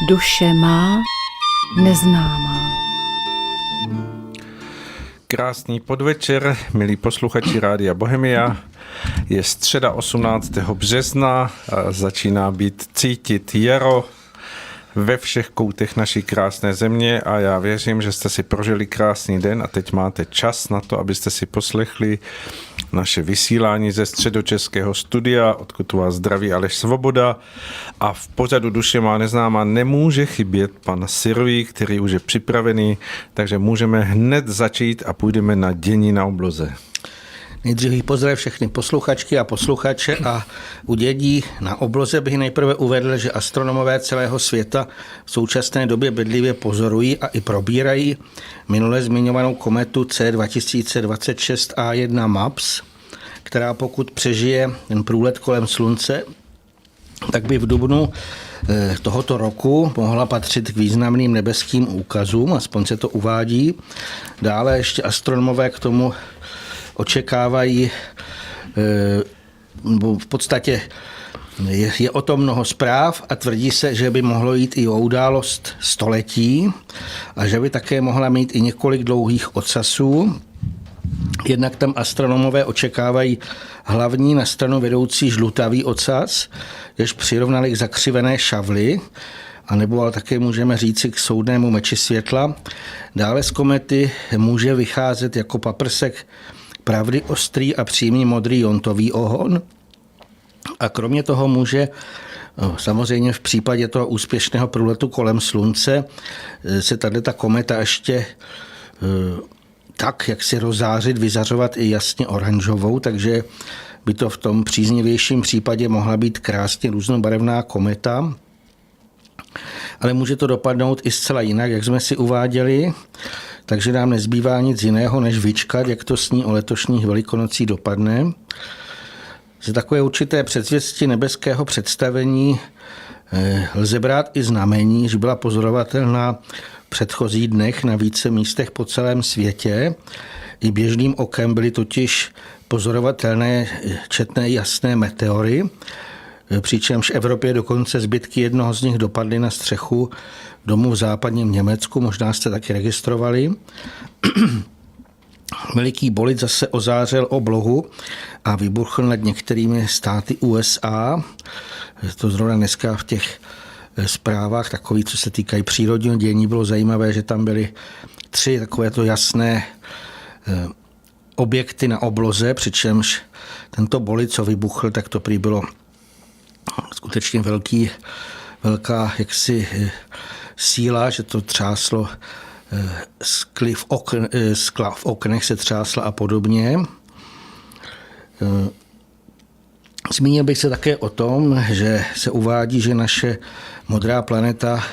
Duše má neznámá. Krásný podvečer, milí posluchači Rádia Bohemia. Je středa 18. března a začíná být cítit jaro ve všech koutech naší krásné země a já věřím, že jste si prožili krásný den a teď máte čas na to, abyste si poslechli naše vysílání ze středočeského studia, odkud vás zdraví Aleš Svoboda, a v pořadu Duše má neznámá nemůže chybět pan Sirový, který už je připravený, takže můžeme hned začít a půjdeme na dění na obloze. Nejdřív pozdravím všechny posluchačky a posluchače a u dění na obloze bych nejprve uvedl, že astronomové celého světa v současné době bedlivě pozorují a i probírají minule zmiňovanou kometu C2026A1 MAPS, která pokud přežije ten průlet kolem Slunce, tak by v dubnu tohoto roku mohla patřit k významným nebeským úkazům, aspoň se to uvádí. Dále ještě astronomové k tomu očekávají, v podstatě je o tom mnoho zpráv a tvrdí se, že by mohlo jít i o událost století a že by také mohla mít i několik dlouhých ocasů. Jednak tam astronomové očekávají hlavní na stranu vedoucí žlutavý ocas, jež přirovnali k zakřivené šavli, anebo ale také můžeme říci k soudnému meči světla. Dále z komety může vycházet jako paprsek pravdy ostrý a přímý modrý jontový ohon. A kromě toho může, samozřejmě v případě toho úspěšného průletu kolem Slunce, se tato kometa ještě tak, jak si rozářit, vyzařovat i jasně oranžovou, takže by to v tom příznivějším případě mohla být krásně různobarevná kometa. Ale může to dopadnout i zcela jinak, jak jsme si uváděli, takže nám nezbývá nic jiného, než vyčkat, jak to s ní o letošních Velikonocích dopadne. Za takové určité předzvěsti nebeského představení lze brát i znamení, že byla pozorovatelná v předchozích dnech na více místech po celém světě. I běžným okem byly totiž pozorovatelné četné jasné meteory, přičemž v Evropě dokonce zbytky jednoho z nich dopadly na střechu domu v západním Německu, možná jste taky registrovali. Veliký bolid zase ozářil oblohu a vybuchl nad některými státy USA. To zrovna dneska v těch zprávách, takový, co se týkají přírodního dění, bylo zajímavé, že tam byly 3 takovéto jasné objekty na obloze, přičemž tento bolid, co vybuchl, tak to prý bylo skutečně velká jaksi síla, že to třáslo, skla v oknech se třásla a podobně. Zmínil bych se také o tom, že se uvádí, že naše modrá planeta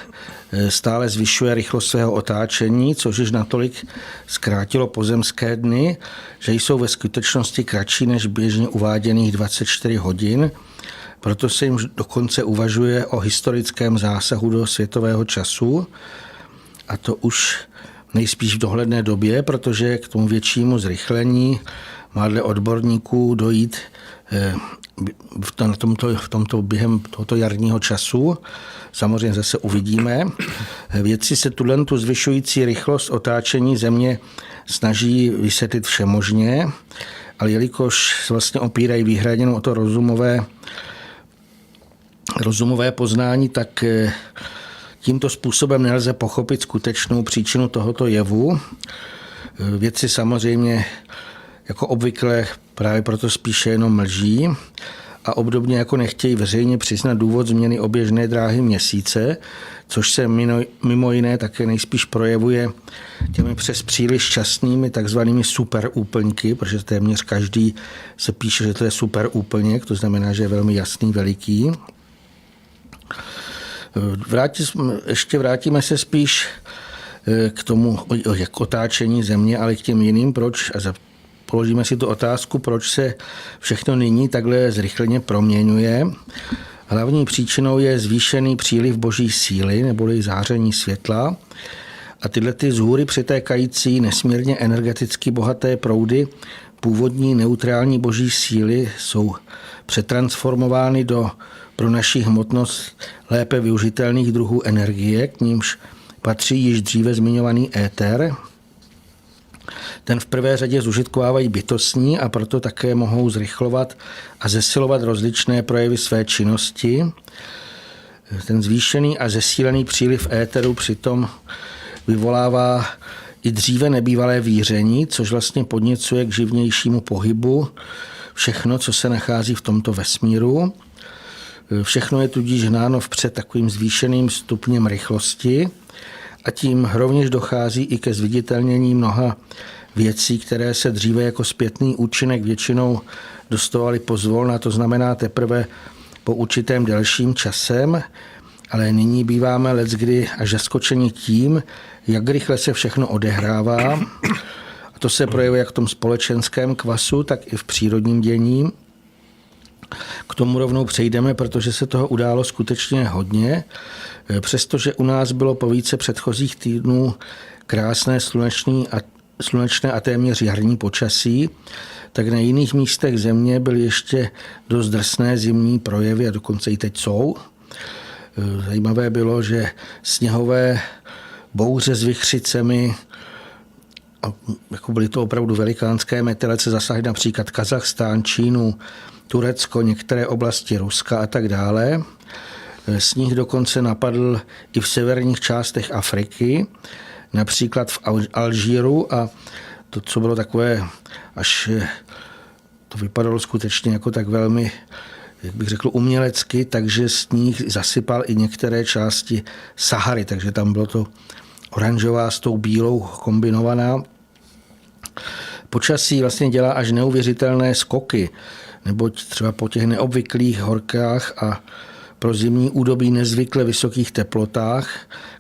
stále zvyšuje rychlost svého otáčení, což již natolik zkrátilo pozemské dny, že jsou ve skutečnosti kratší než běžně uváděných 24 hodin. Proto se jim dokonce uvažuje o historickém zásahu do světového času, a to už nejspíš v dohledné době, protože k tomu většímu zrychlení má dle odborníků dojít během tohoto jarního času. Samozřejmě zase uvidíme. Vědci se tu zvyšující rychlost otáčení Země snaží vysvětlit všemožně, ale jelikož se vlastně opírají výhradně o to rozumové poznání, tak tímto způsobem nelze pochopit skutečnou příčinu tohoto jevu. Vědci samozřejmě jako obvykle právě proto spíše jenom mlží a obdobně jako nechtějí veřejně přiznat důvod změny oběžné dráhy Měsíce, což se mimo jiné také nejspíš projevuje těmi přes příliš šťastnými takzvanými superúplňky, protože téměř každý se píše, že to je superúplněk, to znamená, že je velmi jasný, veliký. Vrátíme se spíš k tomu jak otáčení Země, ale k těm jiným, proč, a položíme si tu otázku, proč se všechno nyní takhle zrychleně proměňuje. Hlavní příčinou je zvýšený příliv boží síly, neboli záření světla. A tyhle ty vzhůry přitékající nesmírně energeticky bohaté proudy původní neutrální boží síly jsou přetransformovány do pro naši hmotnost lépe využitelných druhů energie, k nímž patří již dříve zmiňovaný éter. Ten v prvé řadě zužitkovávají bytostní a proto také mohou zrychlovat a zesilovat rozličné projevy své činnosti. Ten zvýšený a zesílený příliv éteru přitom vyvolává i dříve nebývalé víření, což vlastně podněcuje k živnějšímu pohybu všechno, co se nachází v tomto vesmíru. Všechno je tudíž hnáno vpřed takovým zvýšeným stupněm rychlosti a tím rovněž dochází i ke zviditelnění mnoha věcí, které se dříve jako zpětný účinek většinou dostávaly pozvolna, to znamená teprve po určitém delším časem, ale nyní býváme leckdy až zaskočeni tím, jak rychle se všechno odehrává. A to se projevuje jak v tom společenském kvasu, tak i v přírodním dění. K tomu rovnou přejdeme, protože se toho událo skutečně hodně. Přestože u nás bylo po více předchozích týdnů krásné slunečné a téměř jarní počasí, tak na jiných místech země byly ještě dost drsné zimní projevy a dokonce i teď jsou. Zajímavé bylo, že sněhové bouře s vichřicemi, jako byly to opravdu velikánské metelece, zasáhly například Kazachstán, Čínu, Turecko, některé oblasti Ruska a tak dále. Sníh dokonce napadl i v severních částech Afriky, například v Alžíru, a to, co bylo takové, až to vypadalo skutečně jako tak velmi, jak bych řekl, umělecky, takže sníh zasypal i některé části Sahary, takže tam bylo to oranžová s tou bílou kombinovaná. Počasí vlastně dělá až neuvěřitelné skoky, neboť třeba po těch neobvyklých horkách a pro zimní údobí nezvykle vysokých teplotách,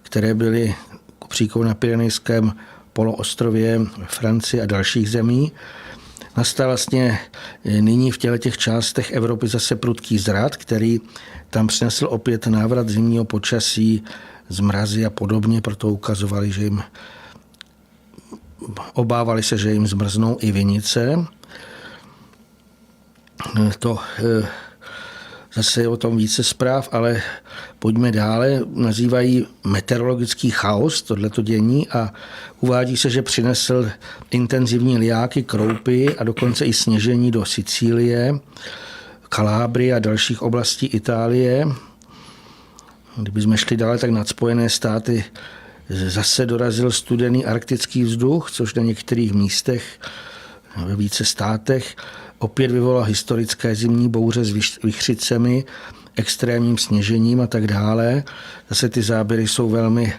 které byly kupříkladu na Pyrenejském poloostrově, Francii a dalších zemí, nastal vlastně nyní v těch částech Evropy zase prudký zrad, který tam přinesl opět návrat zimního počasí, zmrazy a podobně, proto ukazovali, že jim obávali se, že jim zmrznou i vinice. To zase je o tom více zpráv, ale pojďme dále. Nazývají meteorologický chaos tohleto dění a uvádí se, že přinesl intenzivní lijáky, kroupy a dokonce i sněžení do Sicílie, Kalábrie a dalších oblastí Itálie. Kdybychom šli dále, tak nad Spojené státy zase dorazil studený arktický vzduch, což na některých místech, ve více státech, opět vyvolal historické zimní bouře s vichřicemi, extrémním sněžením a tak dále. Zase ty záběry jsou velmi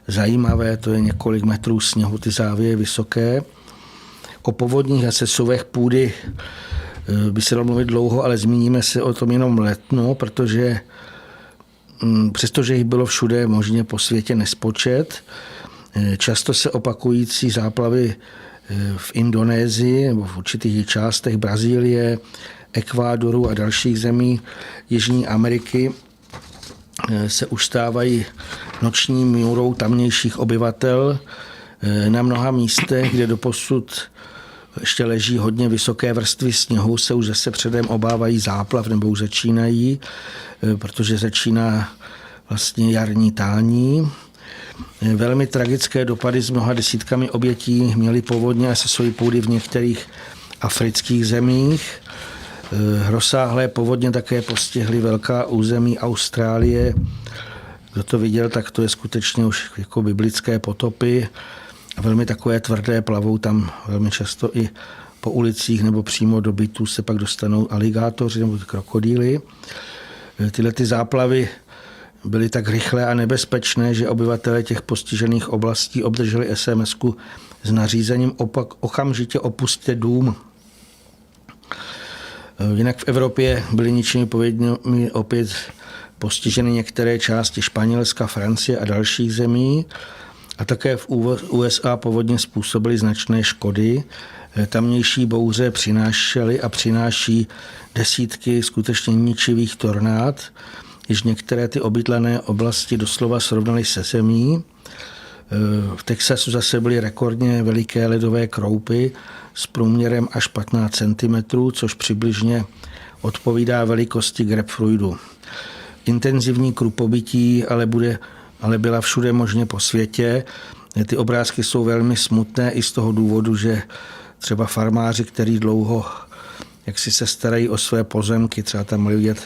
zajímavé, to je několik metrů sněhu, ty závěry vysoké. O povodních a sesuvech půdy by se dalo mluvit dlouho, ale zmíníme se o tom jenom letno, protože přestože jich bylo všude možně po světě nespočet, často se opakující záplavy v Indonésii nebo v určitých částech Brazílie, Ekvádoru a dalších zemí Jižní Ameriky se už stávají noční můrou tamnějších obyvatel. Na mnoha místech, kde doposud ještě leží hodně vysoké vrstvy sněhu, se už zase předem obávají záplav nebo už začínají, protože začíná vlastně jarní tání. Velmi tragické dopady s mnoha desítkami obětí měly povodně a sesuvy půdy v některých afrických zemích. Rozsáhlé povodně také postihly velká území Austrálie. Kdo to viděl, tak to je skutečně už jako biblické potopy. A velmi takové tvrdé, plavou tam velmi často i po ulicích nebo přímo do bytů se pak dostanou aligátoři nebo krokodýly. Tyhle ty záplavy byly tak rychlé a nebezpečné, že obyvatelé těch postižených oblastí obdrželi SMS-ku s nařízením okamžitě opusťte dům. Jinak v Evropě byly ničimi povědmi opět postiženy některé části Španělska, Francie a dalších zemí. A také v USA povodně způsobily značné škody. Tamnější bouře přinášely a přináší desítky skutečně ničivých tornád, již některé ty obydlené oblasti doslova srovnaly se zemí. V Texasu zase byly rekordně veliké ledové kroupy s průměrem až 15 cm, což přibližně odpovídá velikosti grapefruitu. Intenzivní krupobytí ale byla všude možně po světě. Ty obrázky jsou velmi smutné i z toho důvodu, že třeba farmáři, kteří dlouho jak si se starají o své pozemky, třeba tam mají vidět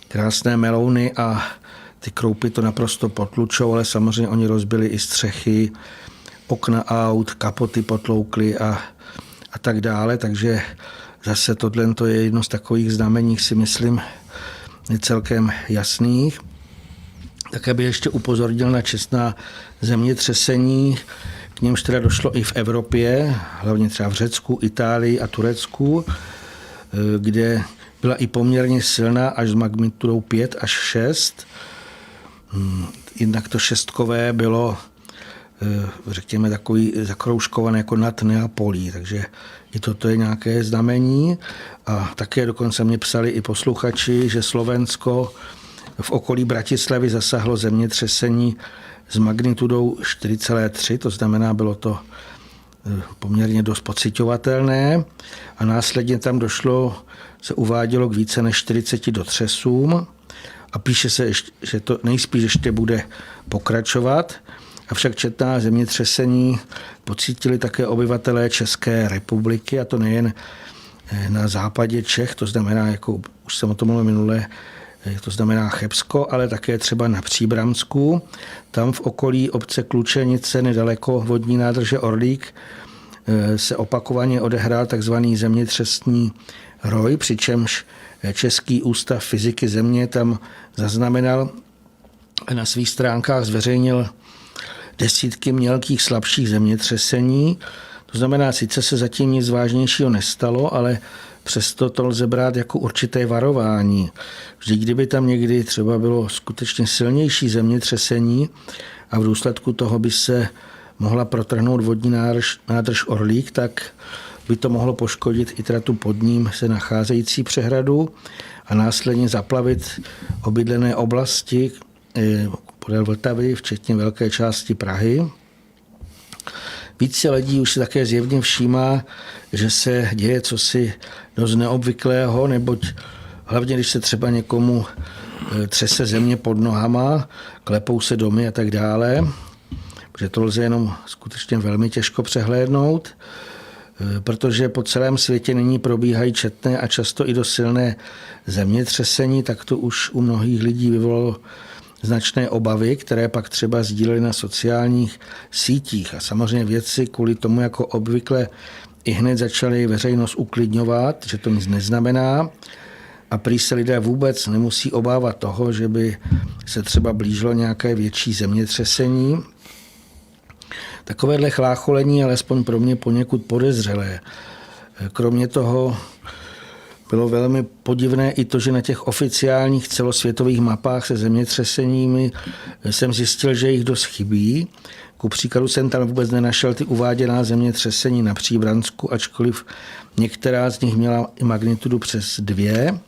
krásné melouny a ty kroupy to naprosto potlučou, ale samozřejmě oni rozbili i střechy, okna aut, kapoty potloukly a tak dále, takže zase tohle je jedno z takových znamení, si myslím, celkem jasných. Také by ještě upozornil na četná zemětřesení, k němž teda došlo i v Evropě, hlavně třeba v Řecku, Itálii a Turecku, kde byla i poměrně silná až s magnitudou 5 až 6. Jednak to šestkové bylo, řekněme, takový zakroužkované jako nad Neapolí, takže i toto je nějaké znamení. A také dokonce mě psali i posluchači, že Slovensko v okolí Bratislavy zasahlo zemětřesení s magnitudou 4,3, to znamená, bylo to poměrně dost pociťovatelné a následně tam se uvádělo k více než 40 dotřesům a píše se, že to nejspíš ještě bude pokračovat. Avšak četná zemětřesení pocítili také obyvatelé České republiky, a to nejen na západě Čech, to znamená, jako už jsem o tom mluvil minule, to znamená Chebsko, ale také třeba na Příbramsku. Tam v okolí obce Klučenice, nedaleko vodní nádrže Orlík, se opakovaně odehrál takzvaný zemětřesní roj, přičemž Český ústav fyziky země tam zaznamenal a na svých stránkách zveřejnil desítky mělkých slabších zemětřesení. To znamená, sice se zatím nic vážnějšího nestalo, ale přesto to lze brát jako určité varování. Vždyť kdyby tam někdy třeba bylo skutečně silnější zemětřesení a v důsledku toho by se mohla protrhnout vodní nádrž Orlík, tak by to mohlo poškodit i teda tu pod ním se nacházející přehradu a následně zaplavit obydlené oblasti podél Vltavy, včetně velké části Prahy. Více lidí už se také zjevně všímá, že se děje cosi dost neobvyklého, neboť hlavně, když se třeba někomu třese země pod nohama, klepou se domy a tak dále, protože to lze jenom skutečně velmi těžko přehlédnout, protože po celém světě nyní probíhají četné a často i dost silné zemětřesení, tak to už u mnohých lidí vyvolalo značné obavy, které pak třeba sdíleli na sociálních sítích. A samozřejmě vědci kvůli tomu jako obvykle i hned začali veřejnost uklidňovat, že to nic neznamená a prý se lidé vůbec nemusí obávat toho, že by se třeba blížilo nějaké větší zemětřesení. Takovéhle chlácholení alespoň pro mě poněkud podezřelé. Kromě toho bylo velmi podivné i to, že na těch oficiálních celosvětových mapách se zemětřeseními jsem zjistil, že jich dost chybí. Ku příkladu jsem tam vůbec nenašel ty uváděná zemětřesení na Příbransku, ačkoliv některá z nich měla i magnitudu přes 2.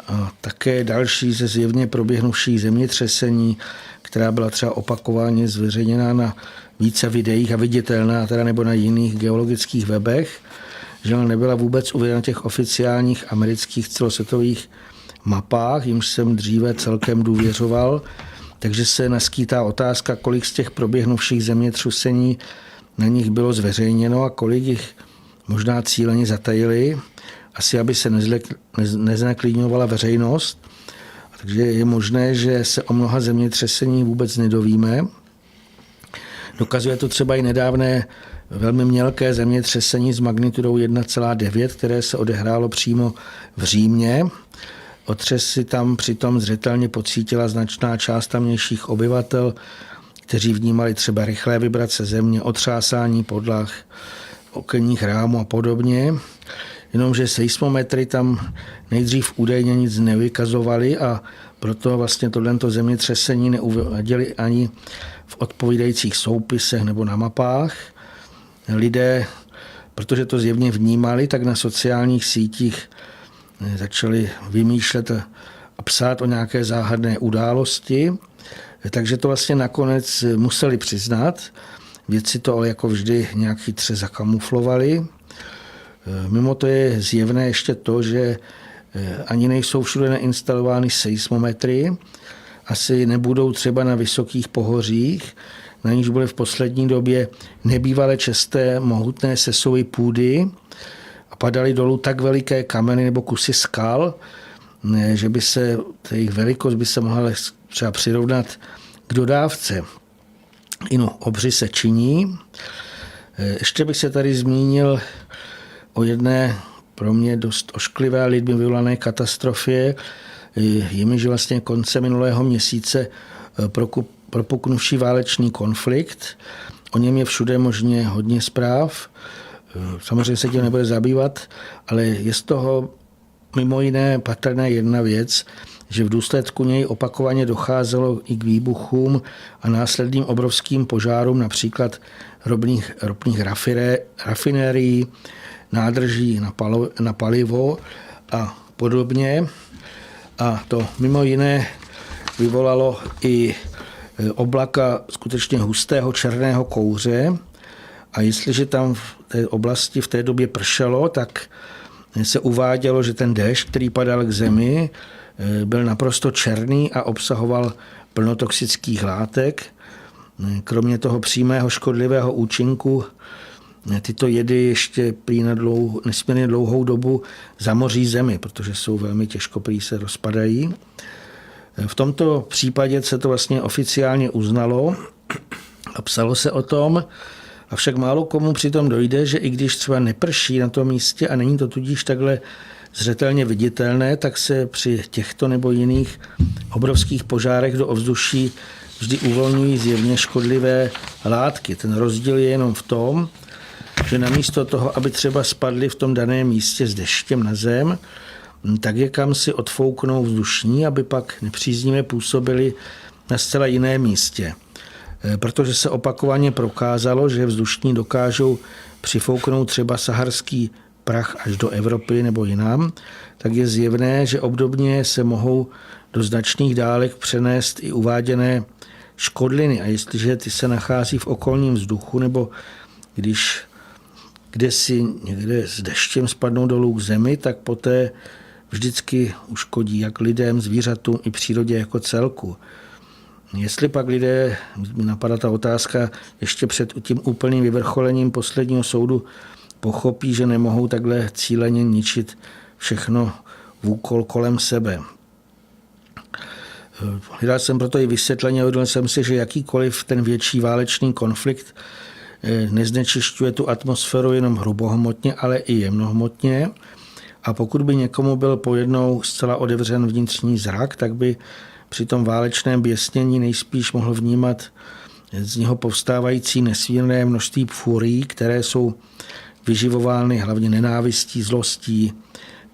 A také další ze zjevně proběhnuvších zemětřesení, která byla třeba opakovaně zveřejněná na více videích a viditelná teda nebo na jiných geologických webech, že nebyla vůbec uvedena na těch oficiálních amerických celosvětových mapách, jimž jsem dříve celkem důvěřoval, takže se naskýtá otázka, kolik z těch proběhnuvších zemětřesení na nich bylo zveřejněno a kolik jich možná cíleně zatajili, asi aby se nezneklidňovala veřejnost. Takže je možné, že se o mnoha zemětřesení vůbec nedovíme. Dokazuje to třeba i nedávné velmi mělké zemětřesení s magnitudou 1,9, které se odehrálo přímo v Římě. Otřesy tam přitom zřetelně pocítila značná část tamnějších obyvatel, kteří vnímali třeba rychlé vibrace země, otřásání podlah, okenních rámů a podobně. Jenomže seismometry tam nejdřív údajně nic nevykazovaly a proto vlastně tohleto zemětřesení neuváděli ani v odpovídajících soupisech nebo na mapách. Lidé, protože to zjevně vnímali, tak na sociálních sítích začali vymýšlet a psát o nějaké záhadné události, takže to vlastně nakonec museli přiznat. Vědci to ale jako vždy nějak chytře zakamuflovali. Mimo to je zjevné ještě to, že Ani nejsou všude nainstalovány seismometry, asi nebudou třeba na vysokých pohořích, na níž byly v poslední době nebývalé časté mohutné sesuvy půdy a padaly dolů tak veliké kameny nebo kusy skal, že by se jejich velikost by se mohla třeba přirovnat k dodávce. Obři se činí. Ještě bych se tady zmínil o jedné pro mě dost ošklivé lidmi vyvolané katastrofě, jimiž vlastně konce minulého měsíce propuknuvší válečný konflikt. O něm je všude možně hodně zpráv. Samozřejmě se tím nebude zabývat, ale je z toho mimo jiné patrná jedna věc, že v důsledku něj opakovaně docházelo i k výbuchům a následným obrovským požárům, například ropných rafinérií, nádrží na palivo a podobně. A to mimo jiné vyvolalo i oblaka skutečně hustého černého kouře. A jestliže tam v té oblasti v té době pršelo, tak se uvádělo, že ten déšť, který padal k zemi, byl naprosto černý a obsahoval plno toxických látek. Kromě toho přímého škodlivého účinku tyto jedy ještě prý na nesmírně dlouhou dobu zamoří zemi, protože jsou velmi těžko prý se rozpadají. V tomto případě se to vlastně oficiálně uznalo a psalo se o tom, avšak málo komu přitom dojde, že i když třeba neprší na tom místě a není to tudíž takhle zřetelně viditelné, tak se při těchto nebo jiných obrovských požárech do ovzduší vždy uvolňují zjevně škodlivé látky. Ten rozdíl je jenom v tom, že namísto toho, aby třeba spadly v tom daném místě s deštěm na zem, tak je kam si odfouknou vzdušní, aby pak nepříznivě působili na zcela jiném místě. Protože se opakovaně prokázalo, že vzdušní dokážou přifouknout třeba saharský prach až do Evropy nebo jinam, tak je zjevné, že obdobně se mohou do značných dálek přenést i uváděné škodliny. A jestliže ty se nachází v okolním vzduchu nebo když kde si někde s deštěm spadnou dolů k zemi, tak poté vždycky uškodí jak lidem, zvířatům i přírodě jako celku. Jestli pak lidé, mi napadá ta otázka, ještě před tím úplným vyvrcholením posledního soudu pochopí, že nemohou takhle cíleně ničit všechno v úkol kolem sebe. Hledal jsem proto i vysvětlení a uvědomil jsem si, že jakýkoliv ten větší válečný konflikt neznečišťuje tu atmosféru jenom hrubohmotně, ale i jemnohmotně. A pokud by někomu byl pojednou zcela otevřen vnitřní zrak, tak by při tom válečném běsnění nejspíš mohl vnímat z něho povstávající nesmírné množství furií, které jsou vyživovány hlavně nenávistí, zlostí,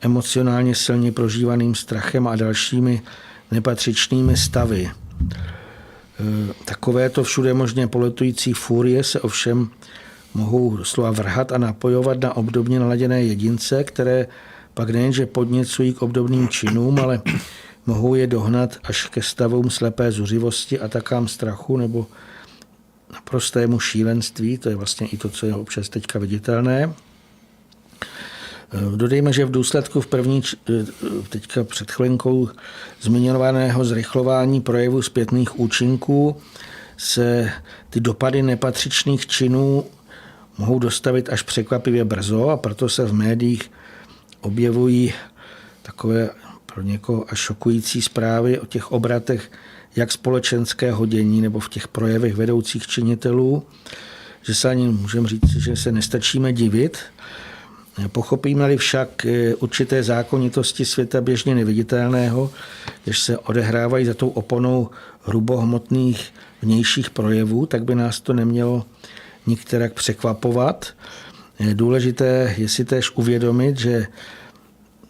emocionálně silně prožívaným strachem a dalšími nepatřičnými stavy. Takovéto všude možně poletující furie se ovšem mohou doslova vrhat a napojovat na obdobně naladěné jedince, které pak nejenže podněcují k obdobným činům, ale mohou je dohnat až ke stavům slepé zuřivosti, atakám strachu nebo naprostému šílenství. To je vlastně i to, co je občas teďka viditelné. Dodejme, že v důsledku teďka před chvilinkou zmiňovaného zrychlování projevu zpětných účinků se ty dopady nepatřičných činů mohou dostavit až překvapivě brzo a proto se v médiích objevují takové pro někoho až šokující zprávy o těch obratech jak společenského dění nebo v těch projevech vedoucích činitelů, že se ani můžeme říct, že se nestačíme divit. Pochopíme-li však určité zákonitosti světa běžně neviditelného, jež se odehrávají za tou oponou hrubohmotných vnějších projevů, tak by nás to nemělo nikterak překvapovat. Důležité je si též uvědomit, že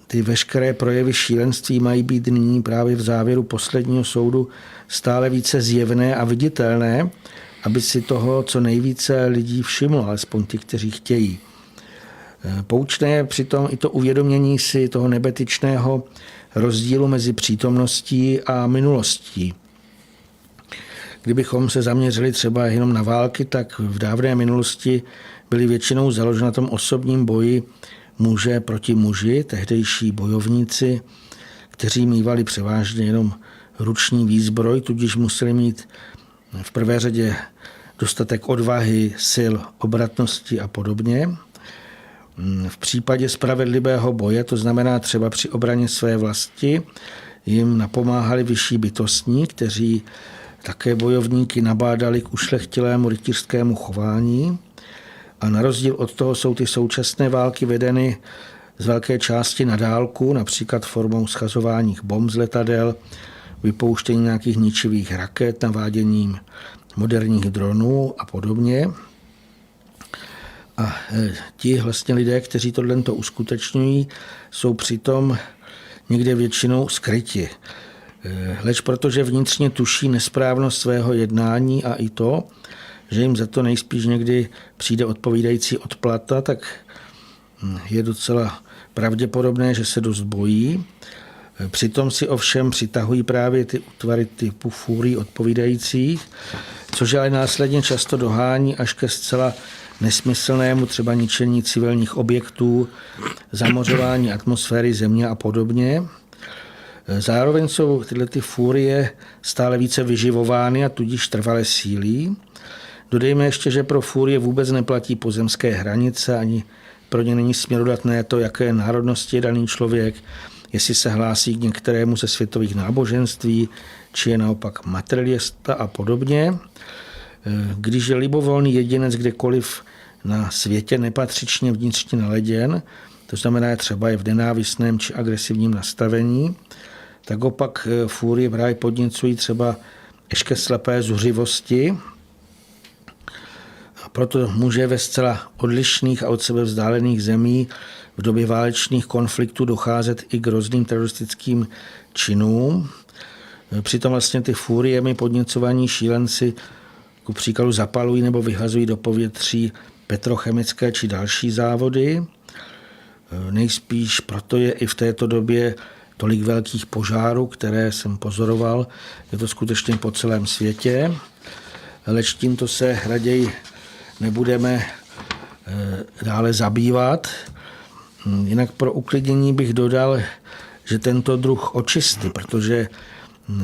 ty veškeré projevy šílenství mají být nyní právě v závěru posledního soudu stále více zjevné a viditelné, aby si toho co nejvíce lidí všimlo, alespoň ty, kteří chtějí. Poučné je přitom i to uvědomění si toho nebetyčného rozdílu mezi přítomností a minulostí. Kdybychom se zaměřili třeba jenom na války, tak v dávné minulosti byly většinou založeny na tom osobním boji muže proti muži, tehdejší bojovníci, kteří mívali převážně jenom ruční výzbroj, tudíž museli mít v prvé řadě dostatek odvahy, sil, obratnosti a podobně. V případě spravedlivého boje, to znamená třeba při obraně své vlasti, jim napomáhali vyšší bytostní, kteří také bojovníky nabádali k ušlechtilému rytířskému chování. A na rozdíl od toho jsou ty současné války vedeny z velké části na dálku, například formou schazování bomb z letadel, vypouštění nějakých ničivých raket, naváděním moderních dronů a podobně. A ti vlastně lidé, kteří tohle uskutečňují, jsou přitom někde většinou skryti. Leč protože vnitřně tuší nesprávnost svého jednání a i to, že jim za to nejspíš někdy přijde odpovídající odplata, tak je docela pravděpodobné, že se dost bojí. Přitom si ovšem přitahují právě ty útvary typu fúrií odpovídajících, což ale následně často dohání až ke zcela nesmyslnému třeba ničení civilních objektů, zamořování atmosféry země a podobně. Zároveň jsou tyhle ty fúrie stále více vyživovány a tudíž trvale sílí. Dodejme ještě, že pro fúrie vůbec neplatí pozemské hranice, ani pro ně není směrodatné to, jaké národnosti je daný člověk, jestli se hlásí k některému ze světových náboženství, či je naopak materialista a podobně. Když je libovolný jedinec kdekoliv na světě nepatřičně vnitřně naleděn, to znamená třeba je v nenávistném či agresivním nastavení, tak opak fúrie právě podněcují třeba ještě slepé zuřivosti. A proto může ve zcela odlišných a od sebe vzdálených zemí v době válečných konfliktů docházet i k různým teroristickým činům. Přitom vlastně ty fúriemi podněcovaní šílenci ku příkladu zapalují nebo vyhazují do povětří petrochemické či další závody. Nejspíš proto je i v této době tolik velkých požárů, které jsem pozoroval. Je to skutečně po celém světě. Leč tímto se raději nebudeme dále zabývat. Jinak pro uklidnění bych dodal, že tento druh očisty, protože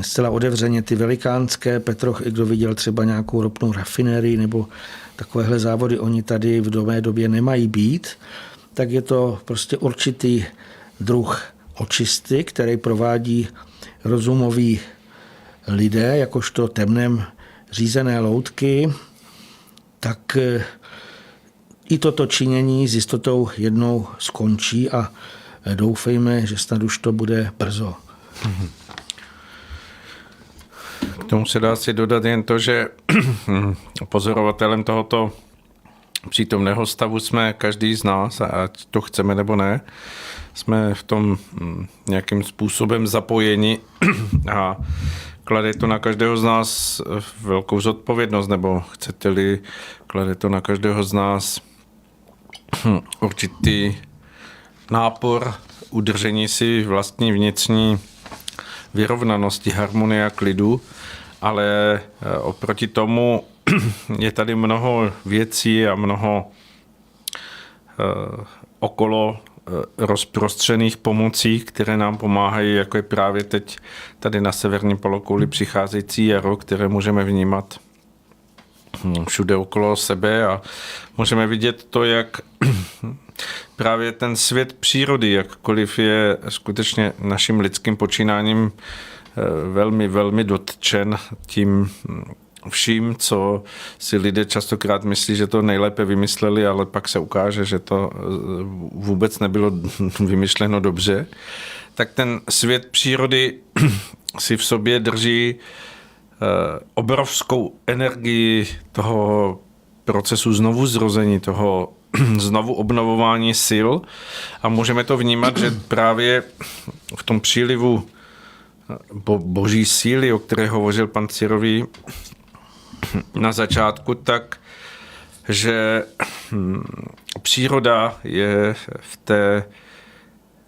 zcela otevřeně ty velikánské kdo viděl třeba nějakou ropnou rafinérii nebo takovéhle závody, oni tady v mé době nemají být, tak je to prostě určitý druh očisty, který provádí rozumoví lidé, jakožto temnem řízené loutky, tak i toto činění s jistotou jednou skončí a doufejme, že snad už to bude brzo. K tomu se dá si dodat jen to, že pozorovatelem tohoto přítomného stavu jsme každý z nás, ať to chceme nebo ne. Jsme v tom nějakým způsobem zapojeni a klade to na každého z nás velkou zodpovědnost, nebo chcete-li, klade to na každého z nás určitý nápor udržení si vlastní vnitřní vyrovnanosti, harmonie a klidu, ale oproti tomu je tady mnoho věcí a mnoho okolo rozprostřených pomocí, které nám pomáhají, jako je právě teď tady na severní polokouli přicházející jaro, které můžeme vnímat všude okolo sebe a můžeme vidět to, jak právě ten svět přírody, jakkoliv je skutečně naším lidským počínáním velmi, velmi dotčen tím vším, co si lidé častokrát myslí, že to nejlépe vymysleli, ale pak se ukáže, že to vůbec nebylo vymyšleno dobře, tak ten svět přírody si v sobě drží obrovskou energii toho procesu znovu zrození, toho znovu obnovování sil a můžeme to vnímat, že právě v tom přílivu boží síly, o které hovořil pan Cirový na začátku, tak, že příroda je v té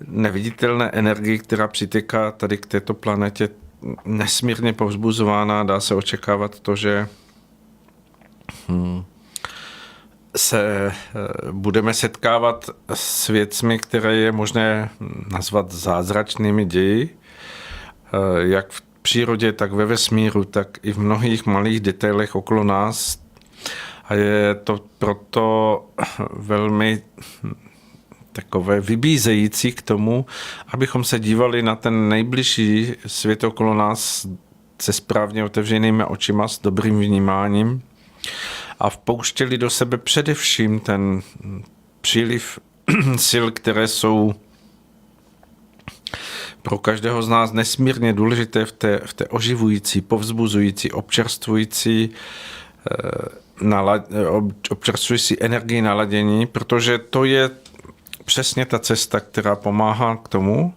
neviditelné energii, která přitéká tady k této planetě, nesmírně povzbuzována. Dá se očekávat to, že se budeme setkávat s věcmi, které je možné nazvat zázračnými ději, jak v přírodě, tak ve vesmíru, tak i v mnohých malých detailech okolo nás. A je to proto velmi takové vybízející k tomu, abychom se dívali na ten nejbližší svět okolo nás se správně otevřenými očima, s dobrým vnímáním a vpouštěli do sebe především ten příliv sil, které jsou pro každého z nás nesmírně důležité v té oživující, povzbuzující, občerstvující energii naladění, protože to je přesně ta cesta, která pomáhá k tomu,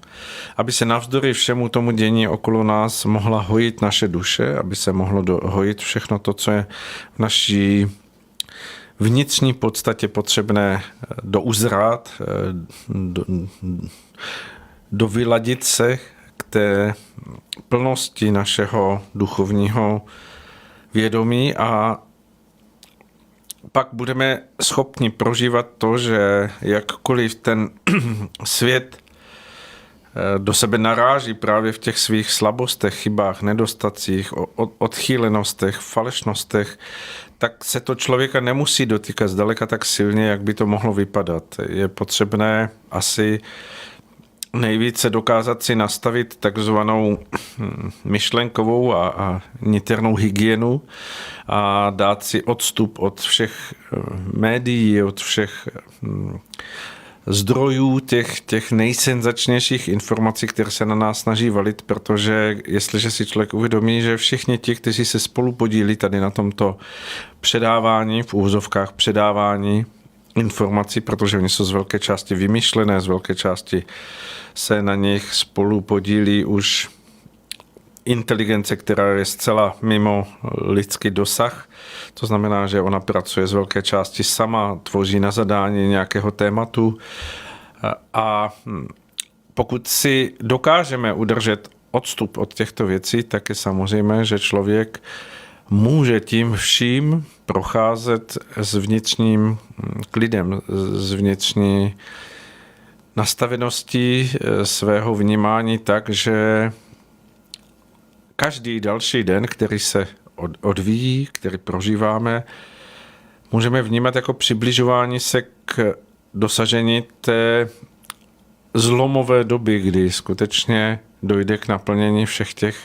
aby se navzdory všemu tomu dění okolo nás mohla hojit naše duše, aby se mohlo hojit všechno to, co je v naší vnitřní podstatě potřebné douzrát, dovyladit se k té plnosti našeho duchovního vědomí a pak budeme schopni prožívat to, že jakkoliv ten svět do sebe naráží právě v těch svých slabostech, chybách, nedostacích, odchýlenostech, falešnostech, tak se to člověka nemusí dotýkat zdaleka tak silně, jak by to mohlo vypadat. Je potřebné asi nejvíce dokázat si nastavit takzvanou myšlenkovou a niternou hygienu a dát si odstup od všech médií, od všech zdrojů těch nejsenzačnějších informací, které se na nás snaží valit, protože jestliže si člověk uvědomí, že všichni ti, kteří se spolu podílí tady na tomto předávání, v úvozovkách předávání informací, protože oni jsou z velké části vymyšlené, z velké části se na nich spolu podílí už inteligence, která je zcela mimo lidský dosah. To znamená, že ona pracuje z velké části sama, tvoří na zadání nějakého tématu a pokud si dokážeme udržet odstup od těchto věcí, tak je samozřejmě, že člověk může tím vším procházet s vnitřním klidem, s vnitřní nastaveností svého vnímání tak, že každý další den, který se odvíjí, který prožíváme, můžeme vnímat jako přibližování se k dosažení té zlomové doby, kdy skutečně dojde k naplnění všech těch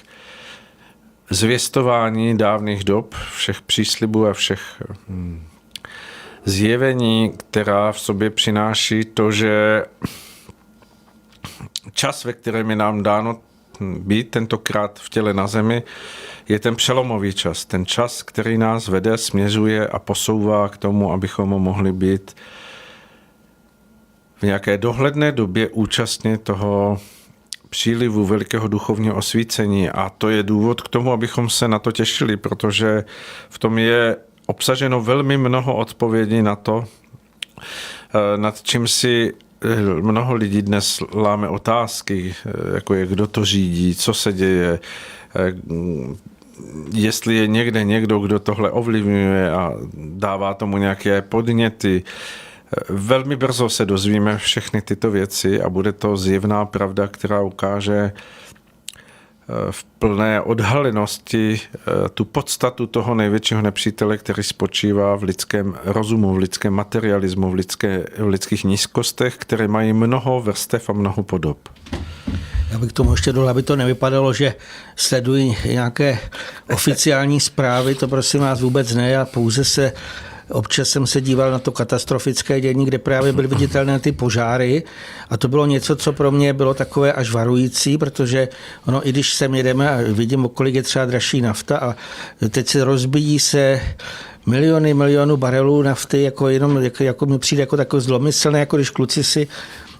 zvěstování dávných dob, všech příslibů a všech zjevení, která v sobě přináší to, že čas, ve kterém je nám dáno být tentokrát v těle na zemi, je ten přelomový čas. Ten čas, který nás vede, směřuje a posouvá k tomu, abychom mohli být v nějaké dohledné době účastní toho přílivu velikého duchovního osvícení. A to je důvod k tomu, abychom se na to těšili, protože v tom je obsaženo velmi mnoho odpovědí na to, nad čím si mnoho lidí dnes láme otázky, jako je, kdo to řídí, co se děje, jestli je někde někdo, kdo tohle ovlivňuje a dává tomu nějaké podněty. Velmi brzo se dozvíme všechny tyto věci a bude to zjevná pravda, která ukáže v plné odhalenosti tu podstatu toho největšího nepřítele, který spočívá v lidském rozumu, v lidském materialismu, v lidských nízkostech, které mají mnoho vrstev a mnoho podob. Já bych tomu ještě dodal, aby to nevypadalo, že sledují nějaké oficiální zprávy, to prosím vás vůbec ne, a pouze občas jsem se díval na to katastrofické dění, kde právě byly viditelné ty požáry a to bylo něco, co pro mě bylo takové až varující, protože ono, i když sem jedeme a vidím, kolik je třeba dražší nafta a teď se rozbíjí se milionů barelů nafty, jako mi přijde jako takové zlomyslné, jako když kluci si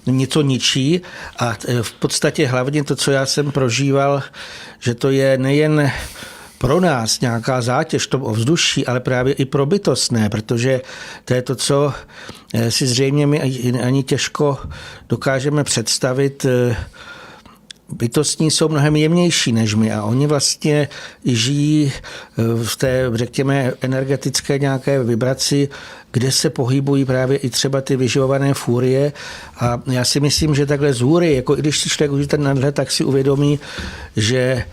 něco ničí a v podstatě hlavně to, co já jsem prožíval, že to je nejen pro nás nějaká zátěž v tom ovzduší, ale právě i pro bytostné, protože to je to, co si zřejmě my ani těžko dokážeme představit, bytostní jsou mnohem jemnější než my a oni vlastně žijí v té, řekněme, energetické nějaké vibraci, kde se pohybují právě i třeba ty vyživované fúrie. A já si myslím, že takhle z hůry, jako i když si člověk užije ten nadhled, tak si uvědomí, že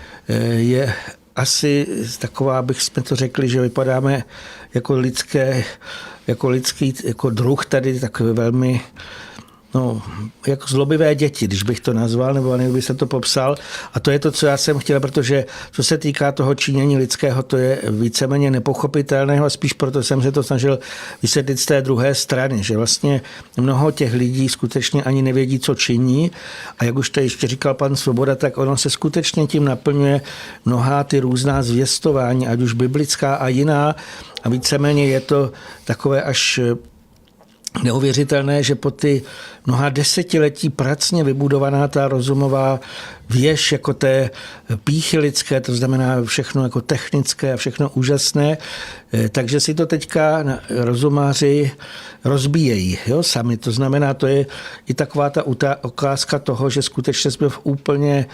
je asi taková, jsme to řekli, že vypadáme jako lidský jako druh tady tak velmi jako zlobivé děti, když bych to nazval, nebo nevím, by se to popsal. A to je to, co já jsem chtěl, protože co se týká toho činění lidského, to je víceméně nepochopitelného a spíš proto jsem se to snažil vysvětlit z té druhé strany, že vlastně mnoho těch lidí skutečně ani nevědí, co činí. A jak už to ještě říkal pan Svoboda, tak ono se skutečně tím naplňuje mnohá ty různá zvěstování, ať už biblická a jiná. A víceméně je to takové až neuvěřitelné, že po ty mnoha desetiletí pracně vybudovaná ta rozumová věž jako té pýchy lidské, to znamená všechno jako technické a všechno úžasné, takže si to teďka rozumáři rozbíjejí sami. To znamená, to je i taková ta ukázka toho, že skutečně jsme v úplně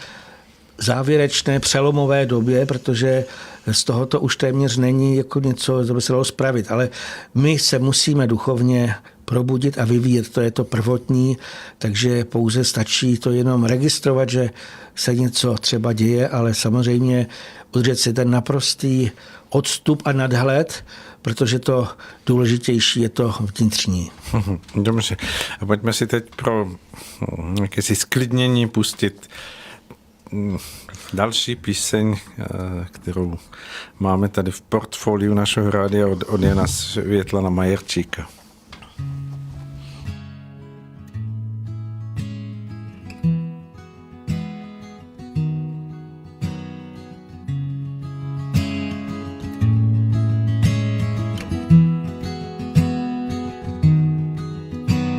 závěrečné přelomové době, protože z tohoto už téměř není jako něco, co by se dalo spravit, ale my se musíme duchovně probudit a vyvíjet, to je to prvotní, takže pouze stačí to jenom registrovat, že se něco třeba děje, ale samozřejmě udržet si ten naprostý odstup a nadhled, protože to důležitější je to vnitřní. Dobře, a pojďme si teď pro jakési sklidnění pustit další píseň, kterou máme tady v portfoliu našeho rádia od Jana Světlana Majerčíka.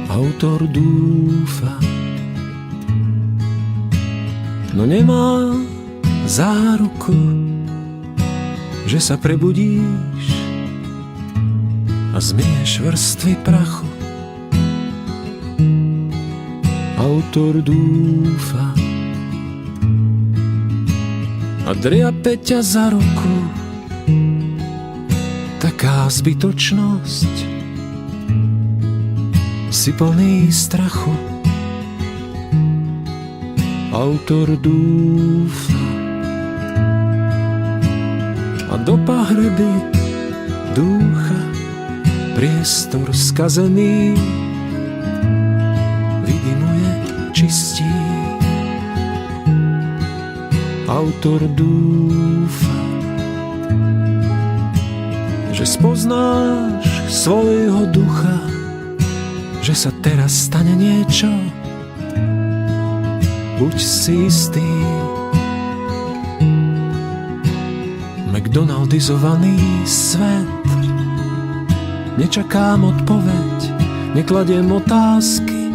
Autor dúfa, no nemá záruku, že sa prebudíš a zmieš vrstvy prachu. Autor dúfa a driape ťa za ruku. Taká zbytočnosť, si plný strachu. Autor dúfa a do pahreby dúcha priestor skazený vydimuje, čistí. Autor dúfa, že spoznáš svojho ducha, že sa teraz stane niečo. Buď si istý, McDonaldizovaný svet. Nečakám odpoveď, nekladiem otázky.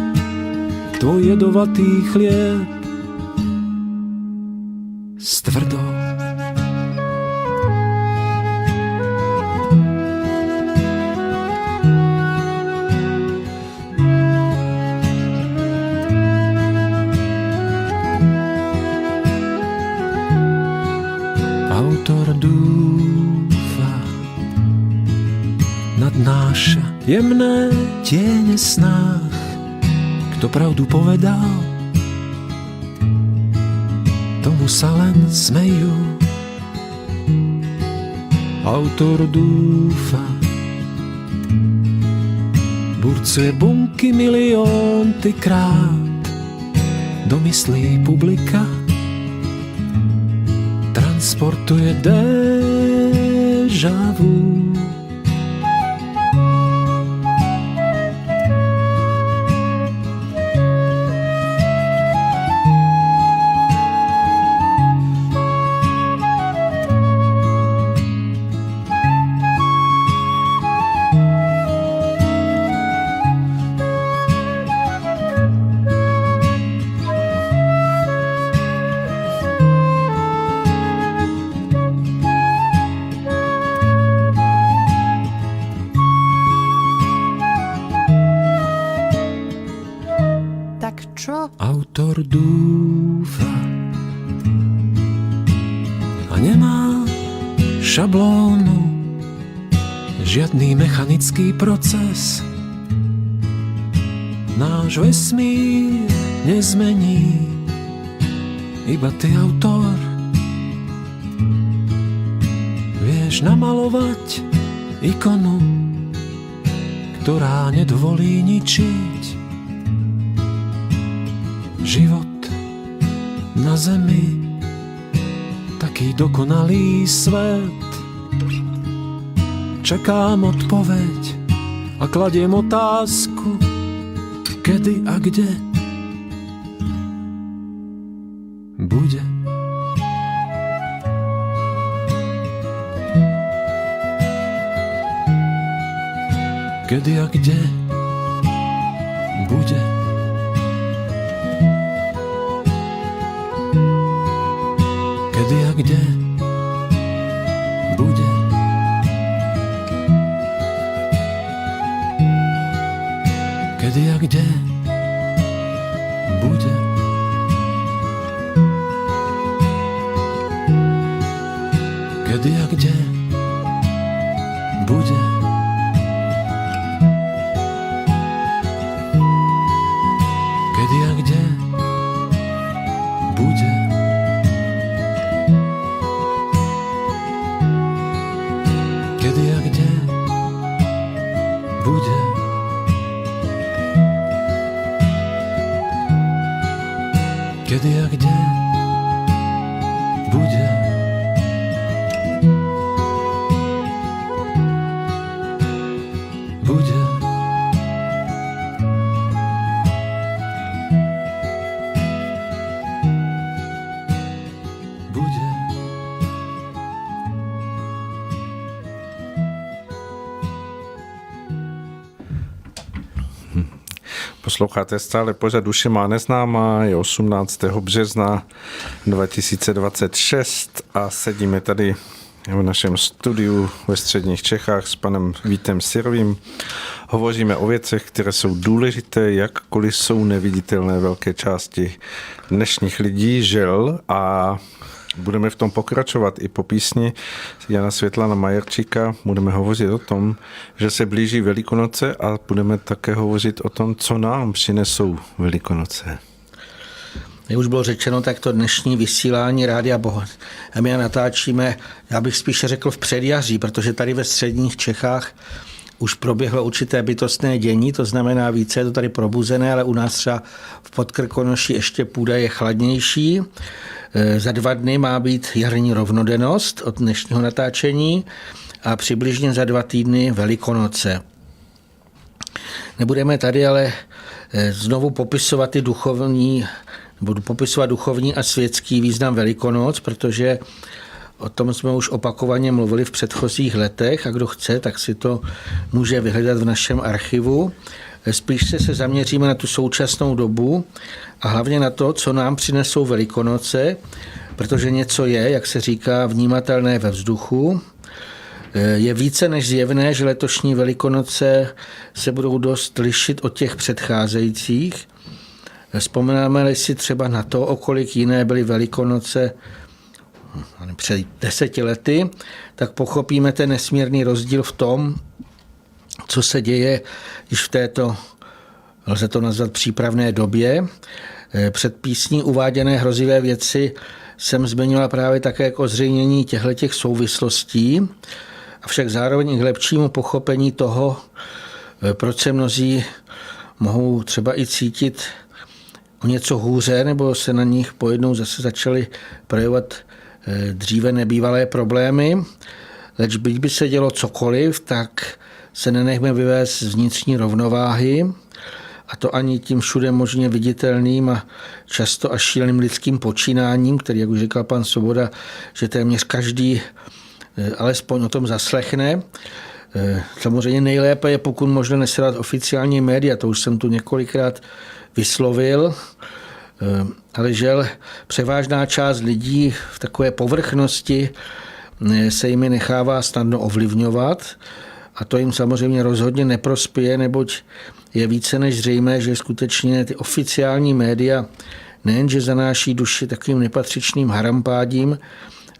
Tvoj jedovatý chlieb s tvrdou. Autor dúfa, nadnáša jemné tiene snách. Kto pravdu povedal, tomu sa len smejú. Autor dúfa, burcuje bunky miliónty krát do myslí publika. Transportuje déjà vu. Tak čo? Autor dúfa, šablónu, žiadny mechanický proces. Náš vesmír nezmení, iba ty autor. Vieš namalovať ikonu, ktorá nedovolí ničiť. Život na zemi, taký dokonalý svet. Čakám odpoveď a kladiem otázku, kedy a kde bude. Kedy a kde bude. Kedy a kde bude. Kedy a kde bude. Kedy a kde bude. Kedy a kde bude. Kedy a kde bude. Kedy a kde bude. Bude. Bude. Posloucháte stále pořad Duše má neznámá, je 18. března 2026 a sedíme tady v našem studiu ve středních Čechách s panem Vítem Sirovým. Hovoříme o věcech, které jsou důležité, jakkoliv jsou neviditelné velké části dnešních lidí, žel, a budeme v tom pokračovat i po písni Jana Světlana Majerčíka. Budeme hovořit o tom, že se blíží Velikonoce a budeme také hovořit o tom, co nám přinesou Velikonoce. Jak už bylo řečeno, tak to dnešní vysílání Rádia Bohemia natáčíme, já bych spíše řekl v předjaří, protože tady ve středních Čechách už proběhlo určité bytostné dění, to znamená více je to tady probuzené, ale u nás třeba v Podkrkonoší ještě půda je chladnější. Za 2 dny má být jarní rovnodennost od dnešního natáčení a přibližně za 2 týdny Velikonoce. Nebudeme tady ale znovu popisovat ty duchovní, budu popisovat duchovní a světský význam Velikonoc, protože o tom jsme už opakovaně mluvili v předchozích letech a kdo chce, tak si to může vyhledat v našem archivu. Spíš se zaměříme na tu současnou dobu a hlavně na to, co nám přinesou Velikonoce, protože něco je, jak se říká, vnímatelné ve vzduchu. Je více než zjevné, že letošní Velikonoce se budou dost lišit od těch předcházejících. Vzpomínáme-li si třeba na to, o kolik jiné byly Velikonoce před 10 lety, tak pochopíme ten nesmírný rozdíl v tom, co se děje již v této, lze to nazvat, přípravné době. Před písní uváděné hrozivé věci jsem zmiňovala právě také k ozřejmění těchto souvislostí, avšak zároveň i k lepšímu pochopení toho, proč se mnozí mohou třeba i cítit o něco hůře, nebo se na nich pojednou zase začaly projevovat dříve nebývalé problémy. Leč byť by se dělo cokoliv, tak se nenechme vyvést z vnitřní rovnováhy, a to ani tím všude možně viditelným a často až šíleným lidským počínáním, který, jak už říkal pan Svoboda, že téměř každý alespoň o tom zaslechne. Samozřejmě nejlépe je, pokud možno, nesledat oficiální média, to už jsem tu několikrát vyslovil, ale žel převážná část lidí v takové povrchnosti se jimi nechává snadno ovlivňovat a to jim samozřejmě rozhodně neprospěje, neboť je více než zřejmé, že skutečně ty oficiální média nejenže zanáší duši takovým nepatřičným harampádím,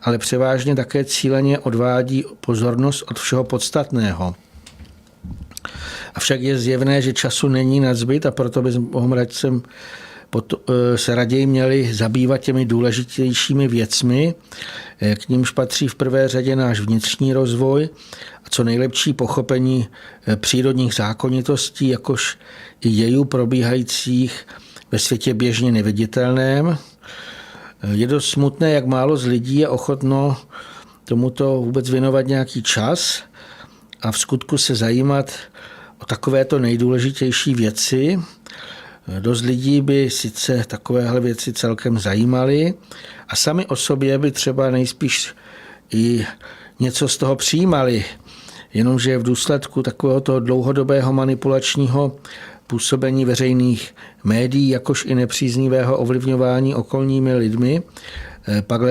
ale převážně také cíleně odvádí pozornost od všeho podstatného. Avšak je zjevné, že času není nadzbyt a proto bychom se raději měli zabývat těmi důležitějšími věcmi, k nímž patří v prvé řadě náš vnitřní rozvoj a co nejlepší pochopení přírodních zákonitostí, jakož i dějů probíhajících ve světě běžně neviditelném. Je dost smutné, jak málo z lidí je ochotno tomuto vůbec věnovat nějaký čas a v skutku se zajímat o takovéto nejdůležitější věci. Dost lidí by sice takovéhle věci celkem zajímaly a sami o sobě by třeba nejspíš i něco z toho přijímali, jenomže v důsledku takovéhoto dlouhodobého manipulačního působení veřejných médií, jakož i nepříznivého ovlivňování okolními lidmi, pak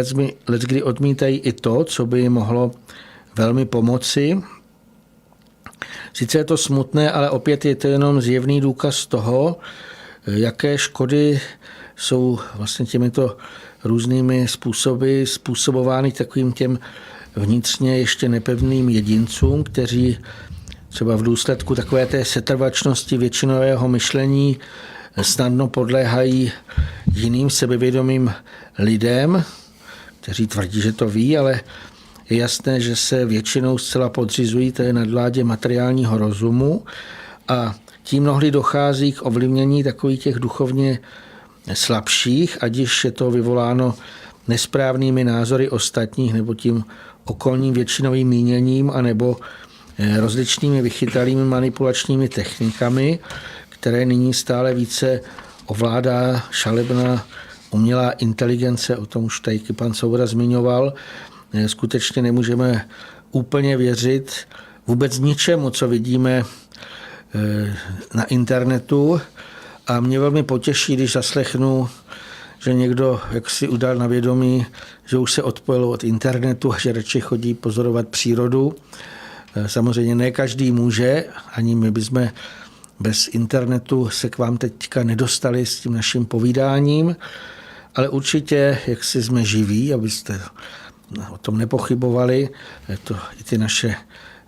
leckdy odmítají i to, co by jim mohlo velmi pomoci. Sice je to smutné, ale opět je to jenom zjevný důkaz toho, jaké škody jsou vlastně těmito různými způsoby způsobovány takovým těm vnitřně ještě nepevným jedincům, kteří třeba v důsledku takové té setrvačnosti většinového myšlení snadno podléhají jiným sebevědomým lidem, kteří tvrdí, že to ví, ale je jasné, že se většinou zcela podřizují té nadvládě materiálního rozumu a tím mnohdy dochází k ovlivnění takových těch duchovně slabších, ať již je to vyvoláno nesprávnými názory ostatních nebo tím okolním většinovým míněním anebo rozličnými vychytalými manipulačními technikami, které nyní stále více ovládá šalebná umělá inteligence, o tom už tady pan Svoboda zmiňoval. Skutečně nemůžeme úplně věřit vůbec ničemu, co vidíme na internetu a mě velmi potěší, když zaslechnu, že někdo jaksi udal na vědomí, že už se odpojil od internetu a že radši chodí pozorovat přírodu. Samozřejmě ne každý může, ani my bychom bez internetu se k vám teďka nedostali s tím naším povídáním, ale určitě, jak si jsme živí, abyste o tom nepochybovali, to i ty naše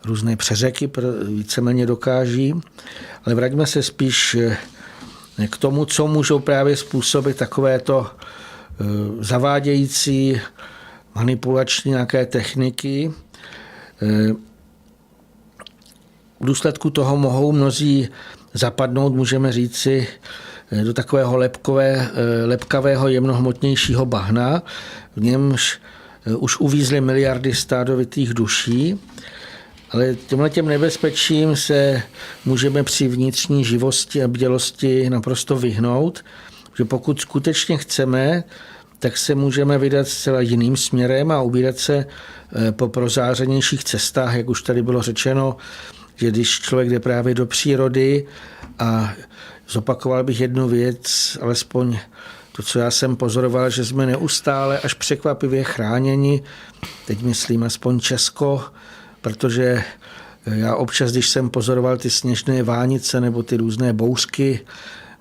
různé přeřeky víceméně dokáží, ale vraťme se spíš k tomu, co můžou právě způsobit takovéto zavádějící manipulační nějaké techniky. V důsledku toho mohou mnozí zapadnout, můžeme říci, do takového lepkavého, jemnohmotnějšího bahna, v němž už uvízly miliardy stádovitých duší, ale těmhletěm nebezpečím se můžeme při vnitřní živosti a bdělosti naprosto vyhnout, že pokud skutečně chceme, tak se můžeme vydat zcela jiným směrem a ubírat se po prozářenějších cestách, jak už tady bylo řečeno, že když člověk jde právě do přírody a zopakoval bych jednu věc, alespoň to, co já jsem pozoroval, že jsme neustále až překvapivě chráněni, teď myslím aspoň Česko, protože já občas, když jsem pozoroval ty sněžné vánice nebo ty různé bouřky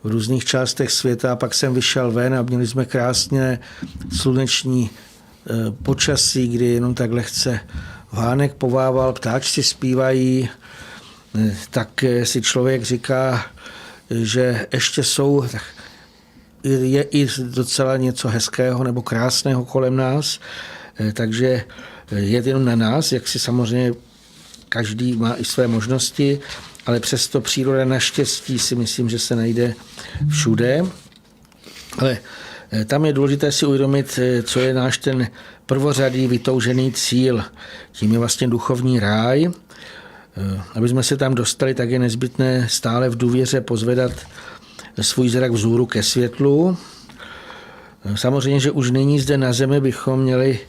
v různých částech světa, pak jsem vyšel ven a měli jsme krásně sluneční počasí, kdy jenom tak lehce vánek povával, ptáčci zpívají, tak si člověk říká, že ještě je i docela něco hezkého nebo krásného kolem nás, takže je jenom na nás, jak si samozřejmě každý má i své možnosti, ale přesto příroda naštěstí si myslím, že se najde všude. Ale tam je důležité si uvědomit, co je náš ten prvořadý vytoužený cíl. Tím je vlastně duchovní ráj. Aby jsme se tam dostali, tak je nezbytné stále v důvěře pozvedat svůj zrak vzhůru ke světlu. Samozřejmě, že už nyní zde na zemi bychom měli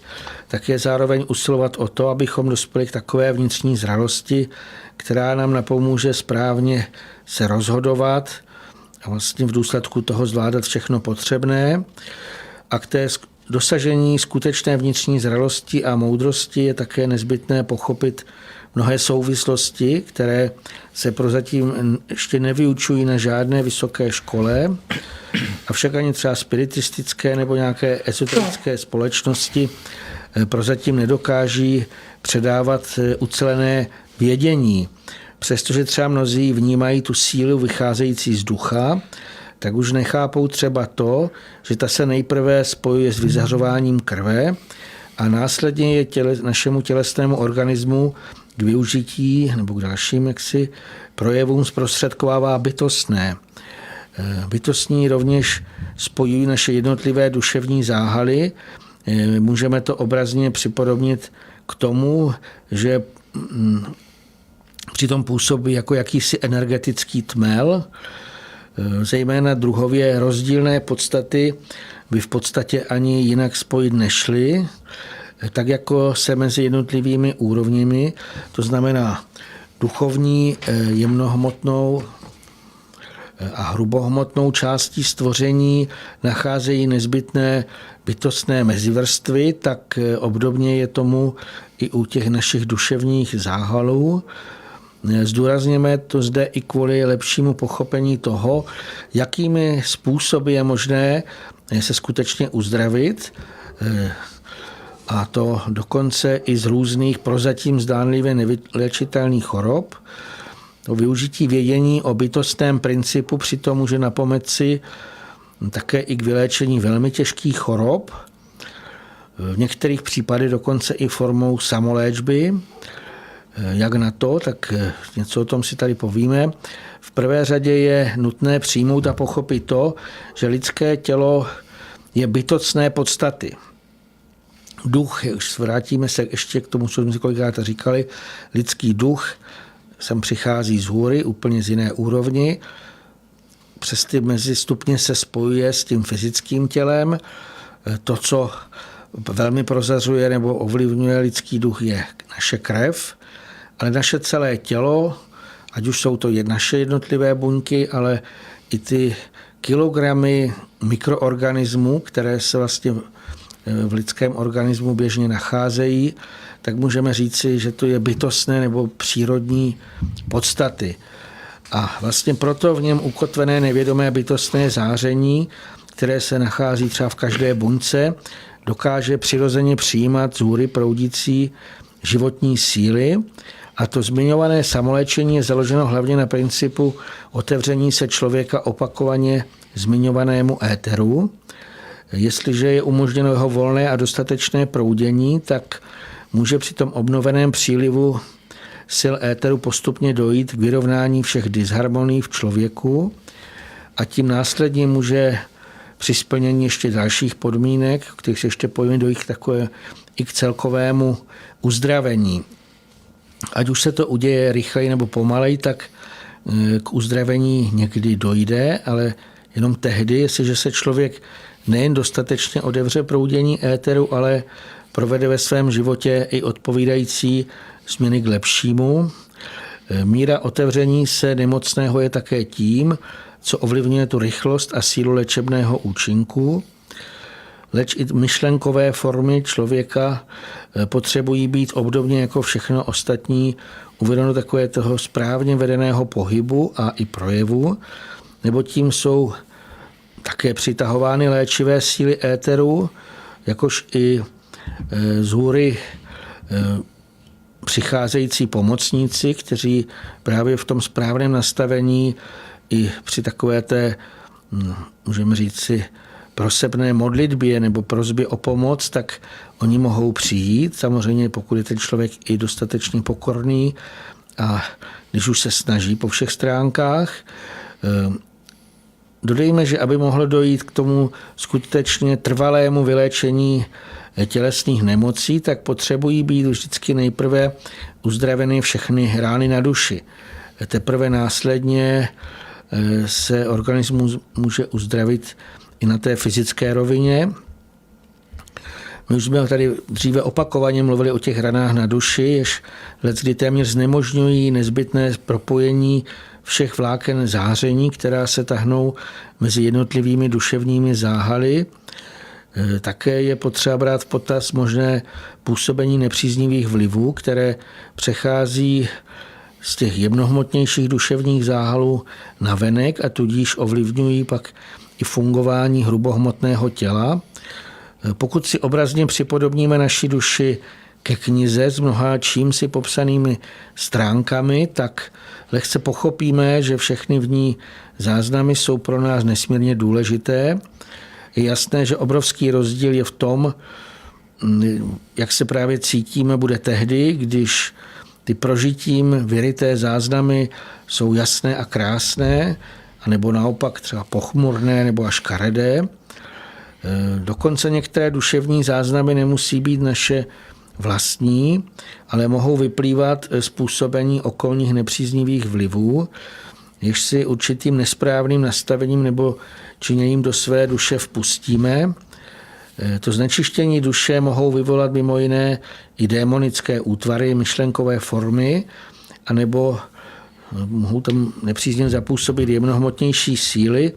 také zároveň usilovat o to, abychom dospěli k takové vnitřní zralosti, která nám napomůže správně se rozhodovat a vlastně v důsledku toho zvládat všechno potřebné. A k té dosažení skutečné vnitřní zralosti a moudrosti je také nezbytné pochopit mnohé souvislosti, které se prozatím ještě nevyučují na žádné vysoké škole, avšak ani třeba spiritistické nebo nějaké ezoterické společnosti prozatím nedokáží předávat ucelené vědění. Přestože třeba mnozí vnímají tu sílu vycházející z ducha, tak už nechápou třeba to, že ta se nejprve spojuje s vyzařováním krve a následně je našemu tělesnému organismu k využití nebo k dalším projevům zprostředkovává bytostné. Bytostní rovněž spojují naše jednotlivé duševní záhaly. Můžeme to obrazně připodobnit k tomu, že přitom působí jako jakýsi energetický tmel, zejména druhově rozdílné podstaty by v podstatě ani jinak spojit nešly, tak jako se mezi jednotlivými úrovněmi, to znamená duchovní, jemnohmotnou a hrubohmotnou částí stvoření nacházejí nezbytné bytostné mezivrstvy, tak obdobně je tomu i u těch našich duševních záhalů. Zdůrazněme to zde i kvůli lepšímu pochopení toho, jakými způsoby je možné se skutečně uzdravit, a to dokonce i z různých prozatím zdánlivě nevylečitelných chorob. To využití vědění o bytostném principu přitom může napomoci také i k vyléčení velmi těžkých chorob, v některých případech dokonce i formou samoléčby. Jak na to, tak něco o tom si tady povíme. V prvé řadě je nutné přijmout a pochopit to, že lidské tělo je bytostné podstaty. Duch, už vrátíme se ještě k tomu, co jsme si kolikrát říkali, lidský duch sem přichází z hůry, úplně z jiné úrovni, přes ty mezistupně se spojuje s tím fyzickým tělem. To, co velmi prozařuje nebo ovlivňuje lidský duch, je naše krev, ale naše celé tělo, ať už jsou to naše jednotlivé buňky, ale i ty kilogramy mikroorganismů, které se vlastně v lidském organismu běžně nacházejí, tak můžeme říci, že to je bytostné nebo přírodní podstaty. A vlastně proto v něm ukotvené nevědomé bytostné záření, které se nachází třeba v každé buňce, dokáže přirozeně přijímat z hůry proudící životní síly. A to zmiňované samoléčení je založeno hlavně na principu otevření se člověka opakovaně zmiňovanému éteru. Jestliže je umožněno jeho volné a dostatečné proudění, tak může při tom obnoveném přílivu sil éteru postupně dojít k vyrovnání všech disharmonií v člověku a tím následně může při splnění ještě dalších podmínek, kterých se ještě pojme, dojít takové i k celkovému uzdravení. Ať už se to uděje rychleji nebo pomalej, tak k uzdravení někdy dojde, ale jenom tehdy, jestliže se člověk nejen dostatečně otevře proudění éteru, ale provede ve svém životě i odpovídající změny k lepšímu. Míra otevření se nemocného je také tím, co ovlivňuje tu rychlost a sílu léčebného účinku. Leč i myšlenkové formy člověka potřebují být obdobně jako všechno ostatní uvedeno takové toho správně vedeného pohybu a i projevu, nebo tím jsou také přitahovány léčivé síly éteru, jakož i z hůry přicházející pomocníci, kteří právě v tom správném nastavení i při takové té, můžeme říci, prosebné modlitbě nebo prosbě o pomoc, tak oni mohou přijít. Samozřejmě pokud je ten člověk i dostatečně pokorný a když už se snaží po všech stránkách. Dodejme, že aby mohlo dojít k tomu skutečně trvalému vyléčení tělesných nemocí, tak potřebují být vždycky nejprve uzdraveny všechny rány na duši. Teprve následně se organismus může uzdravit i na té fyzické rovině. My už jsme tady dříve opakovaně mluvili o těch ranách na duši, jež leckdy téměř znemožňují nezbytné propojení všech vláken záření, která se tahnou mezi jednotlivými duševními záhaly. Také je potřeba brát v potaz možné působení nepříznivých vlivů, které přechází z těch jemnohmotnějších duševních záhalů na venek a tudíž ovlivňují pak i fungování hrubohmotného těla. Pokud si obrazně připodobníme naši duši ke knize s mnoha čímsi popsanými stránkami, tak lehce pochopíme, že všechny v ní záznamy jsou pro nás nesmírně důležité. Je jasné, že obrovský rozdíl je v tom, jak se právě cítíme, bude tehdy, když ty prožitím vyryté záznamy jsou jasné a krásné, anebo naopak třeba pochmurné nebo až škaredé. Dokonce některé duševní záznamy nemusí být naše vlastní, ale mohou vyplývat z působení okolních nepříznivých vlivů, jež si určitým nesprávným nastavením nebo činěním do své duše vpustíme. To znečištění duše mohou vyvolat mimo jiné i démonické útvary, myšlenkové formy, anebo mohou tam nepříznivě zapůsobit jemnohmotnější síly,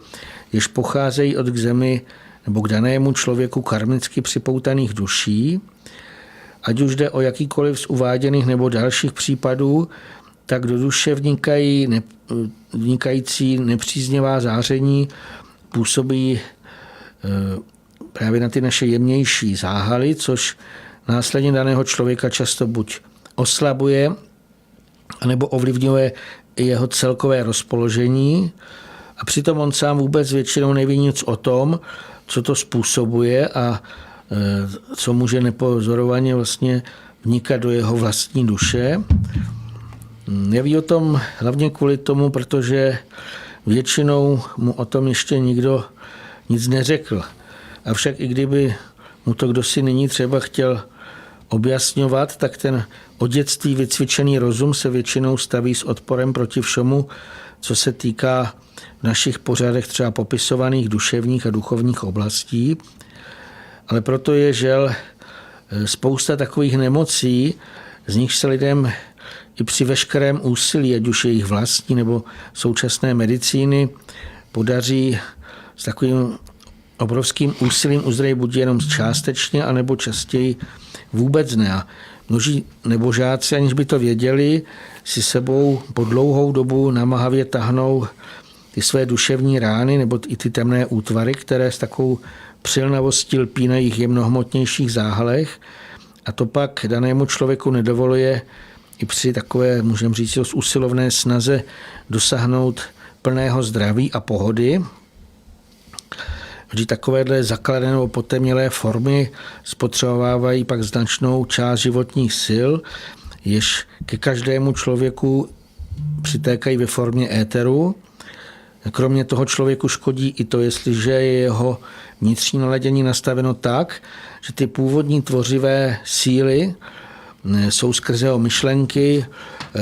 jež pocházejí od k zemi nebo k danému člověku karmicky připoutaných duší. Ať už jde o jakýkoliv z uváděných nebo dalších případů, tak do duše vnikající nepříznivá záření působí právě na ty naše jemnější záhaly, což následně daného člověka často buď oslabuje, nebo ovlivňuje i jeho celkové rozpoložení. A přitom on sám vůbec většinou neví nic o tom, co to způsobuje a co může nepozorovaně vlastně vnikat do jeho vlastní duše. Neví o tom hlavně kvůli tomu, protože většinou mu o tom ještě nikdo nic neřekl. Avšak i kdyby mu to kdosi nyní třeba chtěl objasňovat, tak ten od dětství vycvičený rozum se většinou staví s odporem proti všemu, co se týká v našich pořadech třeba popisovaných duševních a duchovních oblastí. Ale proto je žel spousta takových nemocí, z nich se lidem i při veškerém úsilí, ať už jejich vlastní nebo současné medicíny, podaří s takovým obrovským úsilím uzdravit buď jenom částečně, anebo častěji vůbec ne. A množí nebožáci, aniž by to věděli, si sebou po dlouhou dobu namáhavě tahnou ty své duševní rány nebo i ty temné útvary, které s takovou přilnavostí lpí na jejich jemnohmotnějších záhalech. A to pak danému člověku nedovoluje i při takové, můžeme říct, usilovné snaze dosáhnout plného zdraví a pohody. Vždy takovéhle zakladené nebo potemnělé formy spotřebovávají pak značnou část životních sil, jež ke každému člověku přitékají ve formě éteru. Kromě toho člověku škodí i to, jestliže je jeho vnitřní naladění nastaveno tak, že ty původní tvořivé síly jsou skrze jeho myšlenky,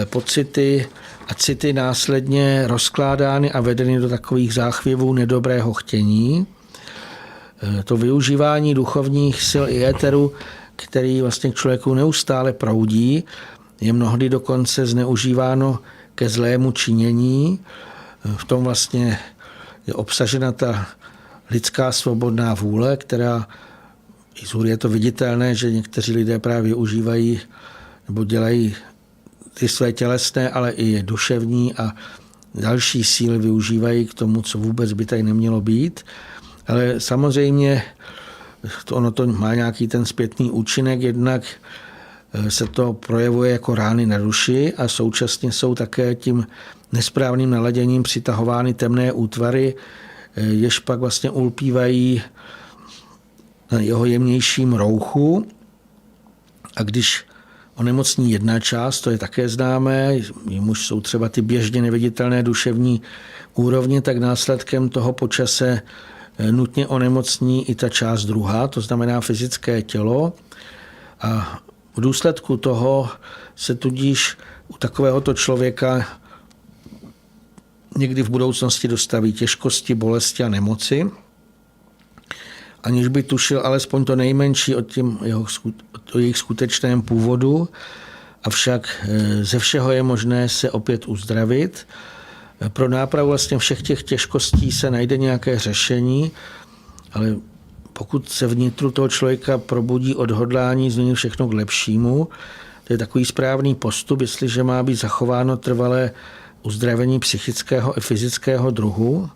pocity a city následně rozkládány a vedeny do takových záchvěvů nedobrého chtění. To využívání duchovních sil i éteru, který vlastně k člověku neustále proudí, je mnohdy dokonce zneužíváno ke zlému činění. V tom vlastně je obsažena ta lidská svobodná vůle, která i zhůry je to viditelné, že někteří lidé právě užívají nebo dělají ty své tělesné, ale i duševní a další síly využívají k tomu, co vůbec by tady nemělo být. Ale samozřejmě ono to má nějaký ten zpětný účinek, jednak se to projevuje jako rány na duši a současně jsou také tím nesprávným naladěním přitahovány temné útvary, jež pak vlastně ulpívají na jeho jemnějším rouchu. A když onemocní jedna část, to je také známé, jemuž jsou třeba ty běžně neviditelné duševní úrovně, tak následkem toho po čase nutně onemocní i ta část druhá, to znamená fyzické tělo. A v důsledku toho se tudíž u takovéhoto člověka někdy v budoucnosti dostaví těžkosti, bolesti a nemoci, aniž by tušil alespoň to nejmenší o jejich skutečném původu, avšak ze všeho je možné se opět uzdravit. Pro nápravu vlastně všech těch těžkostí se najde nějaké řešení, ale pokud se vnitru toho člověka probudí odhodlání změnit všechno k lepšímu, to je takový správný postup, jestliže má být zachováno trvalé uzdravení psychického i fyzického druhu.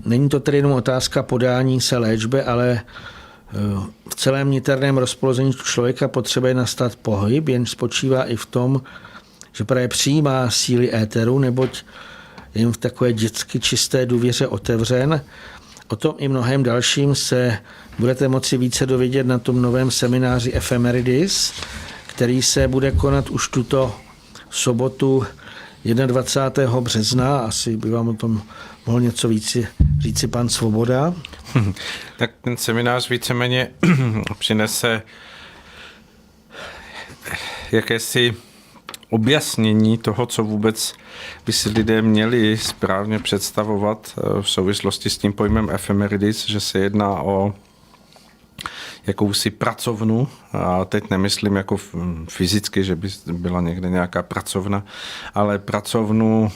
Není to tedy jenom otázka podání se léčby, ale V celém niterném rozpoložení člověka potřebuje nastat pohyb, jen spočívá i v tom, že právě přijímá síly éteru, neboť jim v takové dětsky čisté důvěře otevřen. O tom i mnohem dalším se budete moci více dovědět na tom novém semináři Ephemeridis, který se bude konat už tuto sobotu 21. března. Asi by vám o tom mohl něco víc říci pan Svoboda. Tak ten seminář víceméně přinese jakési objasnění toho, co vůbec by si lidé měli správně představovat v souvislosti s tím pojmem ephemeridis, že se jedná o jakousi pracovnu, a teď nemyslím jako fyzicky, že by byla někde nějaká pracovna, ale pracovnu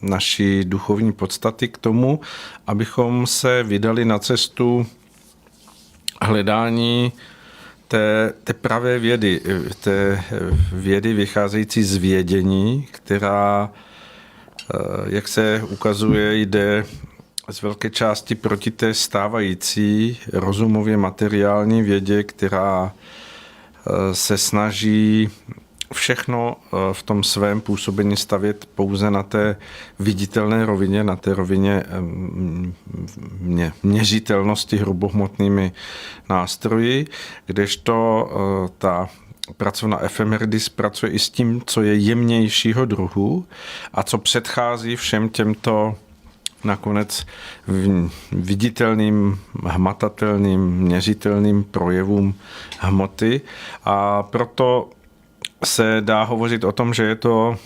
naší duchovní podstaty k tomu, abychom se vydali na cestu hledání té pravé vědy, té vědy vycházející z vědění, která, jak se ukazuje, jde z velké části proti té stávající rozumově materiální vědě, která se snaží všechno v tom svém působení stavět pouze na té viditelné rovině, na té rovině měřitelnosti hrubohmotnými nástroji, kdežto ta pracovna Ephemeridis pracuje i s tím, co je jemnějšího druhu a co předchází všem těmto nakonec viditelným, hmatatelným, měřitelným projevům hmoty, a proto se dá hovořit o tom, že je to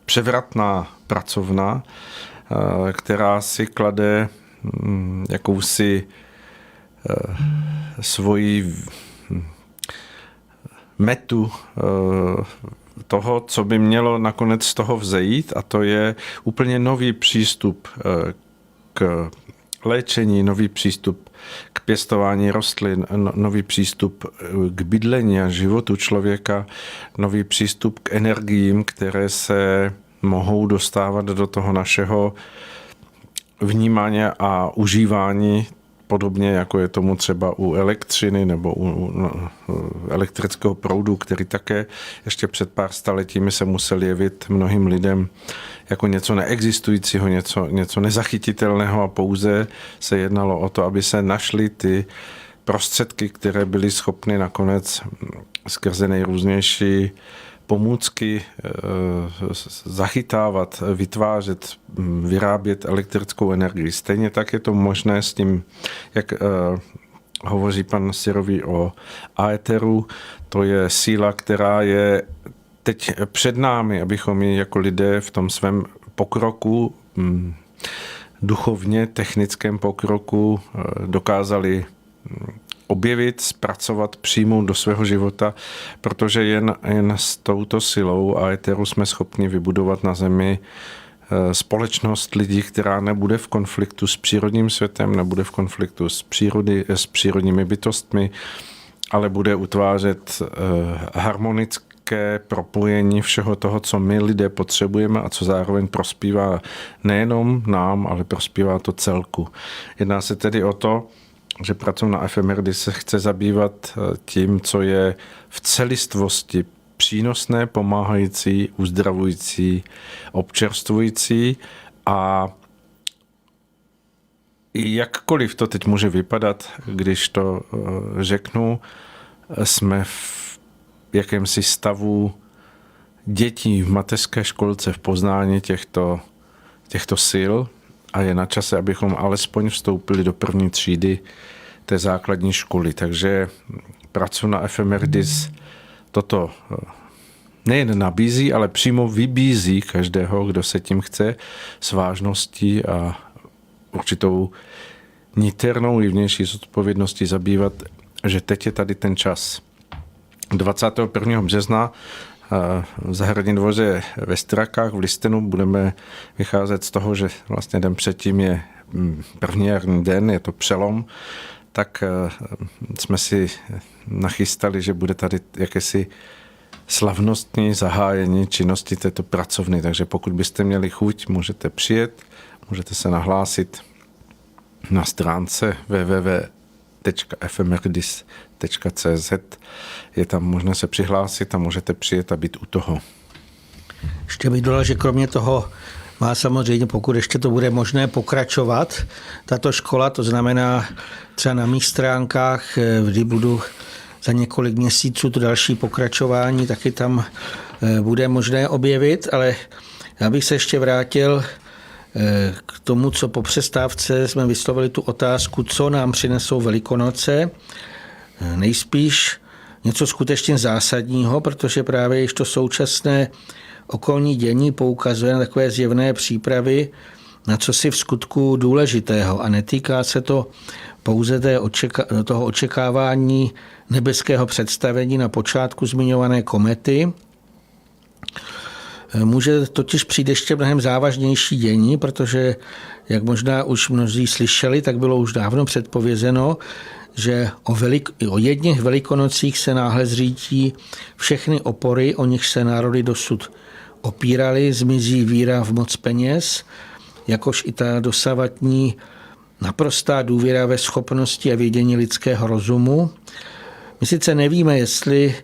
převratná pracovna, která si klade jakousi svoji metu toho, co by mělo nakonec z toho vzejít, a to je úplně nový přístup k léčení, nový přístup k pěstování rostlin, nový přístup k bydlení a životu člověka, nový přístup k energiím, které se mohou dostávat do toho našeho vnímání a užívání, podobně jako je tomu třeba u elektřiny nebo u elektrického proudu, který také ještě před pár staletími se musel jevit mnohým lidem jako něco neexistujícího, něco nezachytitelného, a pouze se jednalo o to, aby se našly ty prostředky, které byly schopny nakonec skrze nejrůznější pomůcky zachytávat, vytvářet, vyrábět elektrickou energii. Stejně tak je to možné s tím, jak hovoří pan Sirový o aeteru. To je síla, která je teď před námi, abychom ji jako lidé v tom svém pokroku, duchovně, technickém pokroku dokázali objevit, zpracovat, přijmout do svého života, protože jen s touto silou aeteru jsme schopni vybudovat na zemi společnost lidí, která nebude v konfliktu s přírodním světem, nebude v konfliktu s přírodními bytostmi, ale bude utvářet harmonické propojení všeho toho, co my lidé potřebujeme a co zároveň prospívá nejenom nám, ale prospívá to celku. Jedná se tedy o to, že pracovna Ephemeridis se chce zabývat tím, co je v celistvosti přínosné, pomáhající, uzdravující, občerstvující, a jakkoliv to teď může vypadat, když to řeknu, jsme v jakémsi stavu dětí v mateřské školce v poznání těchto sil, a je na čase, abychom alespoň vstoupili do první třídy té základní školy. Takže pracovna Ephemeridis toto nejen nabízí, ale přímo vybízí každého, kdo se tím chce, s vážností a určitou niternou i vnější zodpovědností zabývat, že teď je tady ten čas. 21. března v Zahradním dvoře ve Strakách v Listenu budeme vycházet z toho, že vlastně den předtím je první jarní den, je to přelom, tak jsme si nachystali, že bude tady jakési slavnostní zahájení činnosti této pracovny. Takže pokud byste měli chuť, můžete přijet, můžete se nahlásit na stránce www www.ephemeridis.cz. Je tam možné se přihlásit a můžete přijet a být u toho. Ještě bych dodal, že kromě toho má samozřejmě, pokud ještě to bude možné, pokračovat tato škola, to znamená třeba na mých stránkách, kdy budu za několik měsíců to další pokračování, taky tam bude možné objevit, ale já bych se ještě vrátil k tomu, co po přestávce jsme vyslovili tu otázku, co nám přinesou Velikonoce. Nejspíš něco skutečně zásadního, protože právě již to současné okolní dění poukazuje na takové zjevné přípravy na cosi v skutku důležitého a netýká se to pouze toho očekávání nebeského představení na počátku zmiňované komety. Může totiž přijít ještě mnohem závažnější dění, protože, jak možná už mnozí slyšeli, tak bylo už dávno předpovězeno, že o jedněch velikonocích se náhle zřítí všechny opory, o nich se národy dosud opírali, zmizí víra v moc peněz, jakož i ta dosavadní naprostá důvěra ve schopnosti a vědění lidského rozumu. My sice nevíme, jestli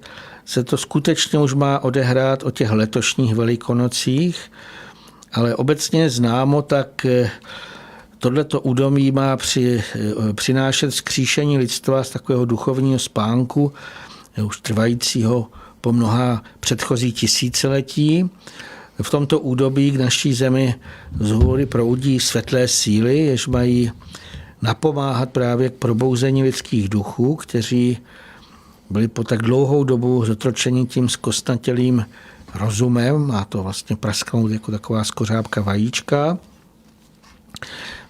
se to skutečně už má odehrát o těch letošních velikonocích, ale obecně známo, tak tohleto údolí má přinášet vzkříšení lidstva z takového duchovního spánku, už trvajícího po mnoha předchozí tisíciletí. V tomto údobí k naší zemi vzhůry proudí světlé síly, jež mají napomáhat právě k probouzení lidských duchů, kteří byli po tak dlouhou dobu zotročeni tím zkostnatělým rozumem, má to vlastně prasknout jako taková skořápka vajíčka.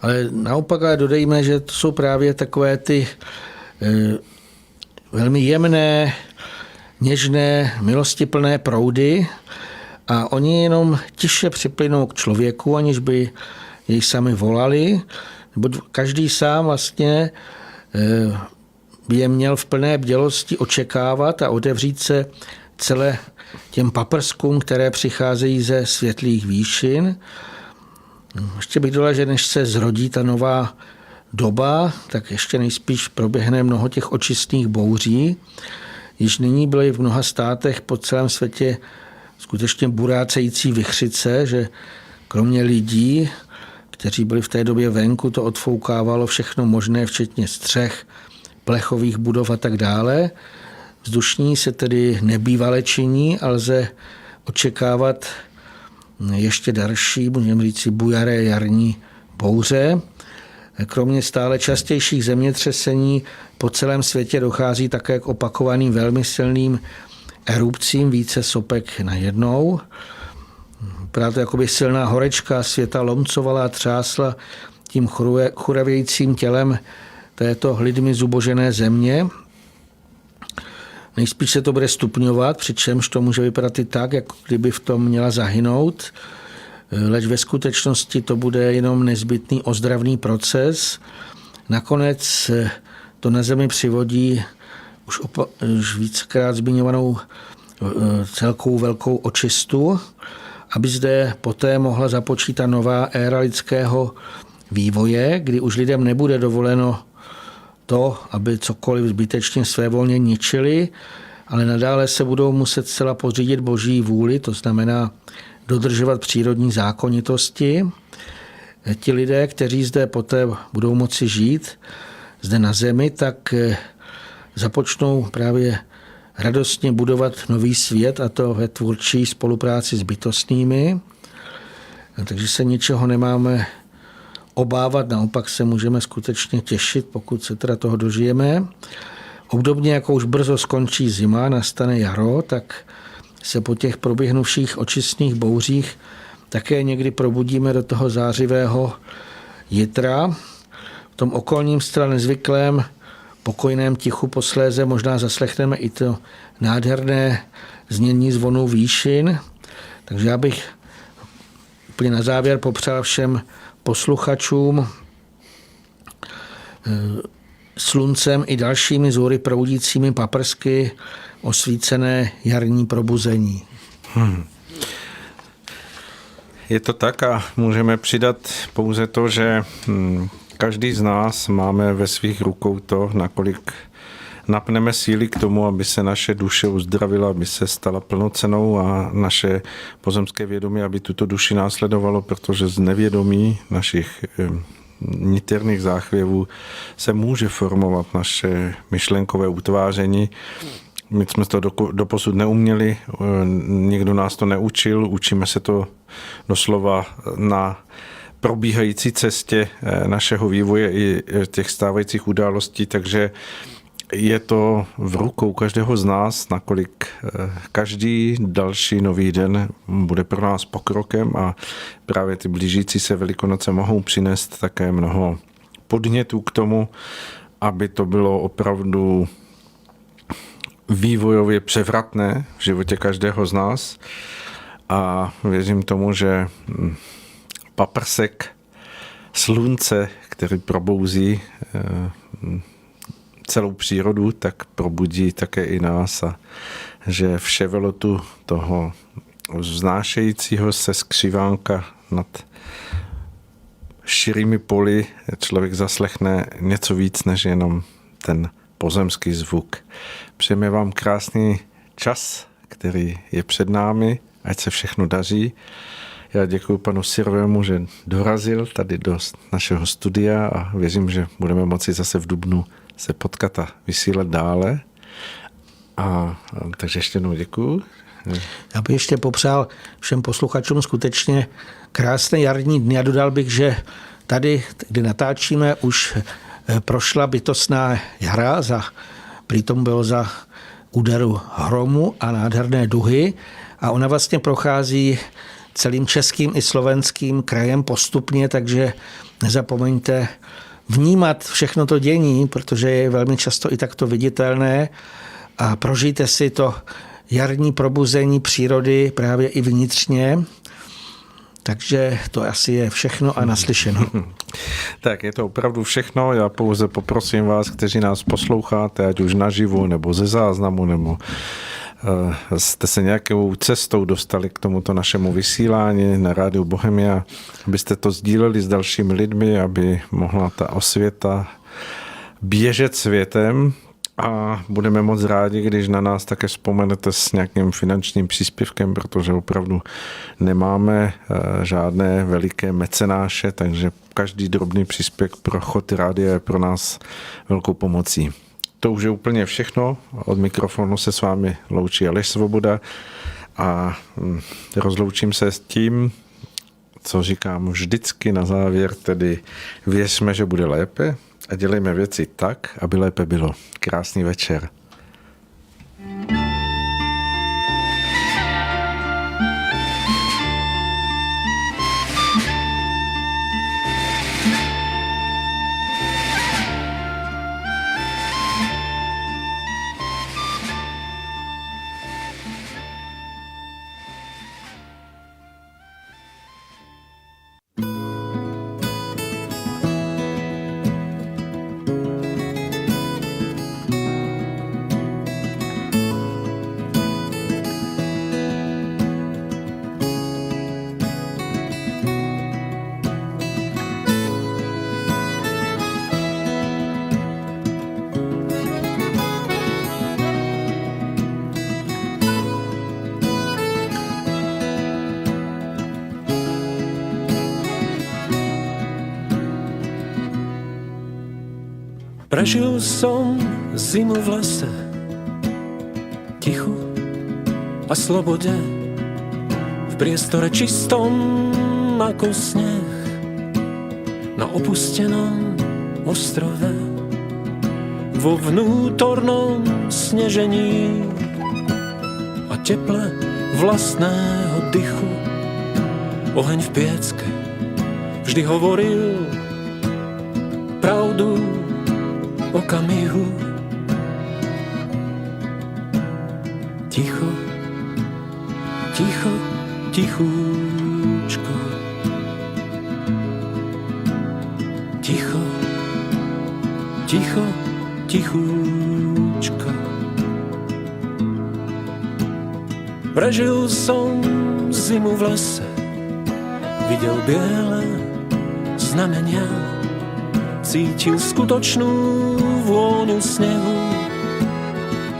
Ale naopak ale dodejme, že to jsou právě takové ty velmi jemné, něžné, milostiplné proudy a oni jenom tiše připlynou k člověku, aniž by jej sami volali, nebo každý sám vlastně by je měl v plné bdělosti očekávat a otevřít se celé těm paprskům, které přicházejí ze světlých výšin. Ještě bych dodal, že než se zrodí ta nová doba, tak ještě nejspíš proběhne mnoho těch očistných bouří. Již nyní byly v mnoha státech po celém světě skutečně burácející vichřice, že kromě lidí, kteří byli v té době venku, to odfoukávalo všechno možné, včetně střech, plechových budov a tak dále. Vzdušní se tedy nebývale činí a lze očekávat ještě další, můžeme říct, bujaré jarní bouře. Kromě stále častějších zemětřesení po celém světě dochází také k opakovaným velmi silným erupcím, více sopek najednou. Právě jakoby silná horečka světa lomcovala a třásla tím churavějícím tělem této lidmi zubožené země. Nejspíš se to bude stupňovat, přičemž to může vypadat i tak, jako kdyby v tom měla zahynout, leč ve skutečnosti to bude jenom nezbytný ozdravný proces. Nakonec to na zemi přivodí už vícekrát zmiňovanou celkou velkou očistu, aby zde poté mohla započítat nová éra lidského vývoje, kdy už lidem nebude dovoleno to, aby cokoliv zbytečně svévolně ničili, ale nadále se budou muset zcela podřídit boží vůli, to znamená dodržovat přírodní zákonitosti. Ti lidé, kteří zde poté budou moci žít, zde na zemi, tak započnou právě radostně budovat nový svět, a to ve tvůrčí spolupráci s bytostnými. Takže se ničeho nemáme obávat, naopak se můžeme skutečně těšit, pokud se teda toho dožijeme. Obdobně jako už brzo skončí zima, nastane jaro, tak se po těch proběhnuvších očistných bouřích také někdy probudíme do toho zářivého jitra. V tom okolním zcela nezvyklém pokojném tichu posléze možná zaslechneme i to nádherné znění zvonů výšin. Takže já bych úplně na závěr popřál všem posluchačům sluncem i dalšími zůry proudícími paprsky osvícené jarní probuzení. Je to tak a můžeme přidat pouze to, že každý z nás máme ve svých rukou to, nakolik napneme síly k tomu, aby se naše duše uzdravila, aby se stala plnocennou a naše pozemské vědomí, aby tuto duši následovalo, protože z nevědomí našich niterných záchvěvů se může formovat naše myšlenkové utváření. My jsme to doposud neuměli, nikdo nás to neučil, učíme se to doslova na probíhající cestě našeho vývoje i těch stávajících událostí, takže je to v rukou každého z nás, nakolik každý další nový den bude pro nás pokrokem a právě ty blížící se Velikonoce mohou přinést také mnoho podnětů k tomu, aby to bylo opravdu vývojově převratné v životě každého z nás a věřím tomu, že paprsek slunce, který probouzí celou přírodu, tak probudí také i nás a že v ševelotu toho vznášejícího se skřivánka nad širými poli člověk zaslechne něco víc než jenom ten pozemský zvuk. Přejeme vám krásný čas, který je před námi, ať se všechno daří. Já děkuji panu Sirvému, že dorazil tady do našeho studia a věřím, že budeme moci zase v dubnu se potkat a vysílat dále. Takže ještě jednou děkuji. Já bych ještě popřál všem posluchačům skutečně krásné jarní dny a dodal bych, že tady, kde natáčíme, už prošla bytostná jara, prý tomu bylo za úderu hromu a nádherné duhy a ona vlastně prochází celým českým i slovenským krajem postupně, takže nezapomeňte vnímat všechno to dění, protože je velmi často i takto viditelné a prožijte si to jarní probuzení přírody právě i vnitřně. Takže to asi je všechno a naslyšeno. Tak je to opravdu všechno. Já pouze poprosím vás, kteří nás posloucháte, ať už naživo, nebo ze záznamu, nebo jste se nějakou cestou dostali k tomuto našemu vysílání na Rádiu Bohemia, abyste to sdíleli s dalšími lidmi, aby mohla ta osvěta běžet světem a budeme moc rádi, když na nás také vzpomenete s nějakým finančním příspěvkem, protože opravdu nemáme žádné veliké mecenáše, takže každý drobný příspěvek pro chod rádia je pro nás velkou pomocí. To už je úplně všechno. Od mikrofonu se s vámi loučí Aleš Svoboda a rozloučím se s tím, co říkám vždycky na závěr, tedy věřme, že bude lépe a dělejme věci tak, aby lépe bylo. Krásný večer. Prežil som zimu v lese, tichu a slobode, v priestore čistom ako sneh, na opustenom ostrove, vo vnútornom snežení a teple vlastného dychu. Oheň v piecke vždy hovoril pravdu okamihu. Ticho, ticho, tichúčko. Ticho, ticho, tichúčko. Prežil som zimu v lese, videl biele znamenia, cítil skutočnú vôňu snehu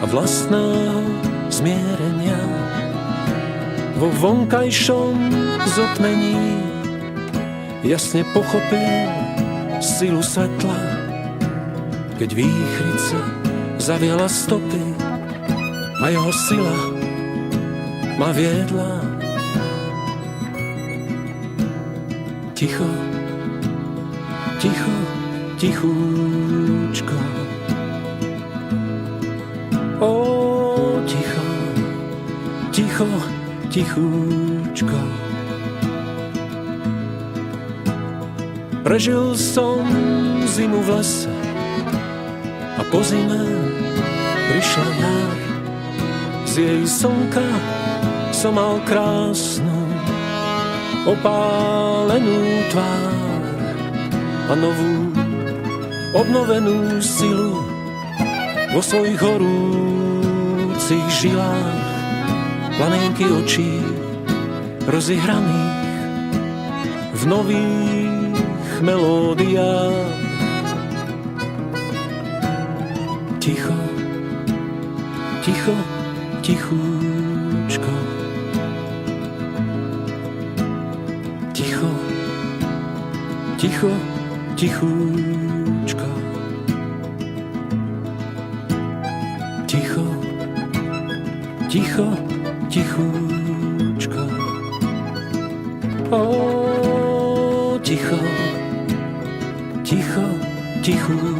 a vlastného zmierenia. Vo vonkajšom zotmení jasne pochopil silu svetla, keď výchrica zaviala stopy a jeho sila ma viedla. Ticho, ticho, tichúčko. Ó, ticho, ticho, tichúčko. Prežil som zimu v lese a po zime prišla jar. Z jej slnka som mal krásnu opálenú tvár a novú obnovenú silu vo svojich horúcich žilách, plamienky očí rozihraných v nových melódiách. Ticho, ticho, tichúčko. Ticho, ticho, tichúčko. Ticho, ticho, tichúčko. Ó, ticho, ticho, tichúčko.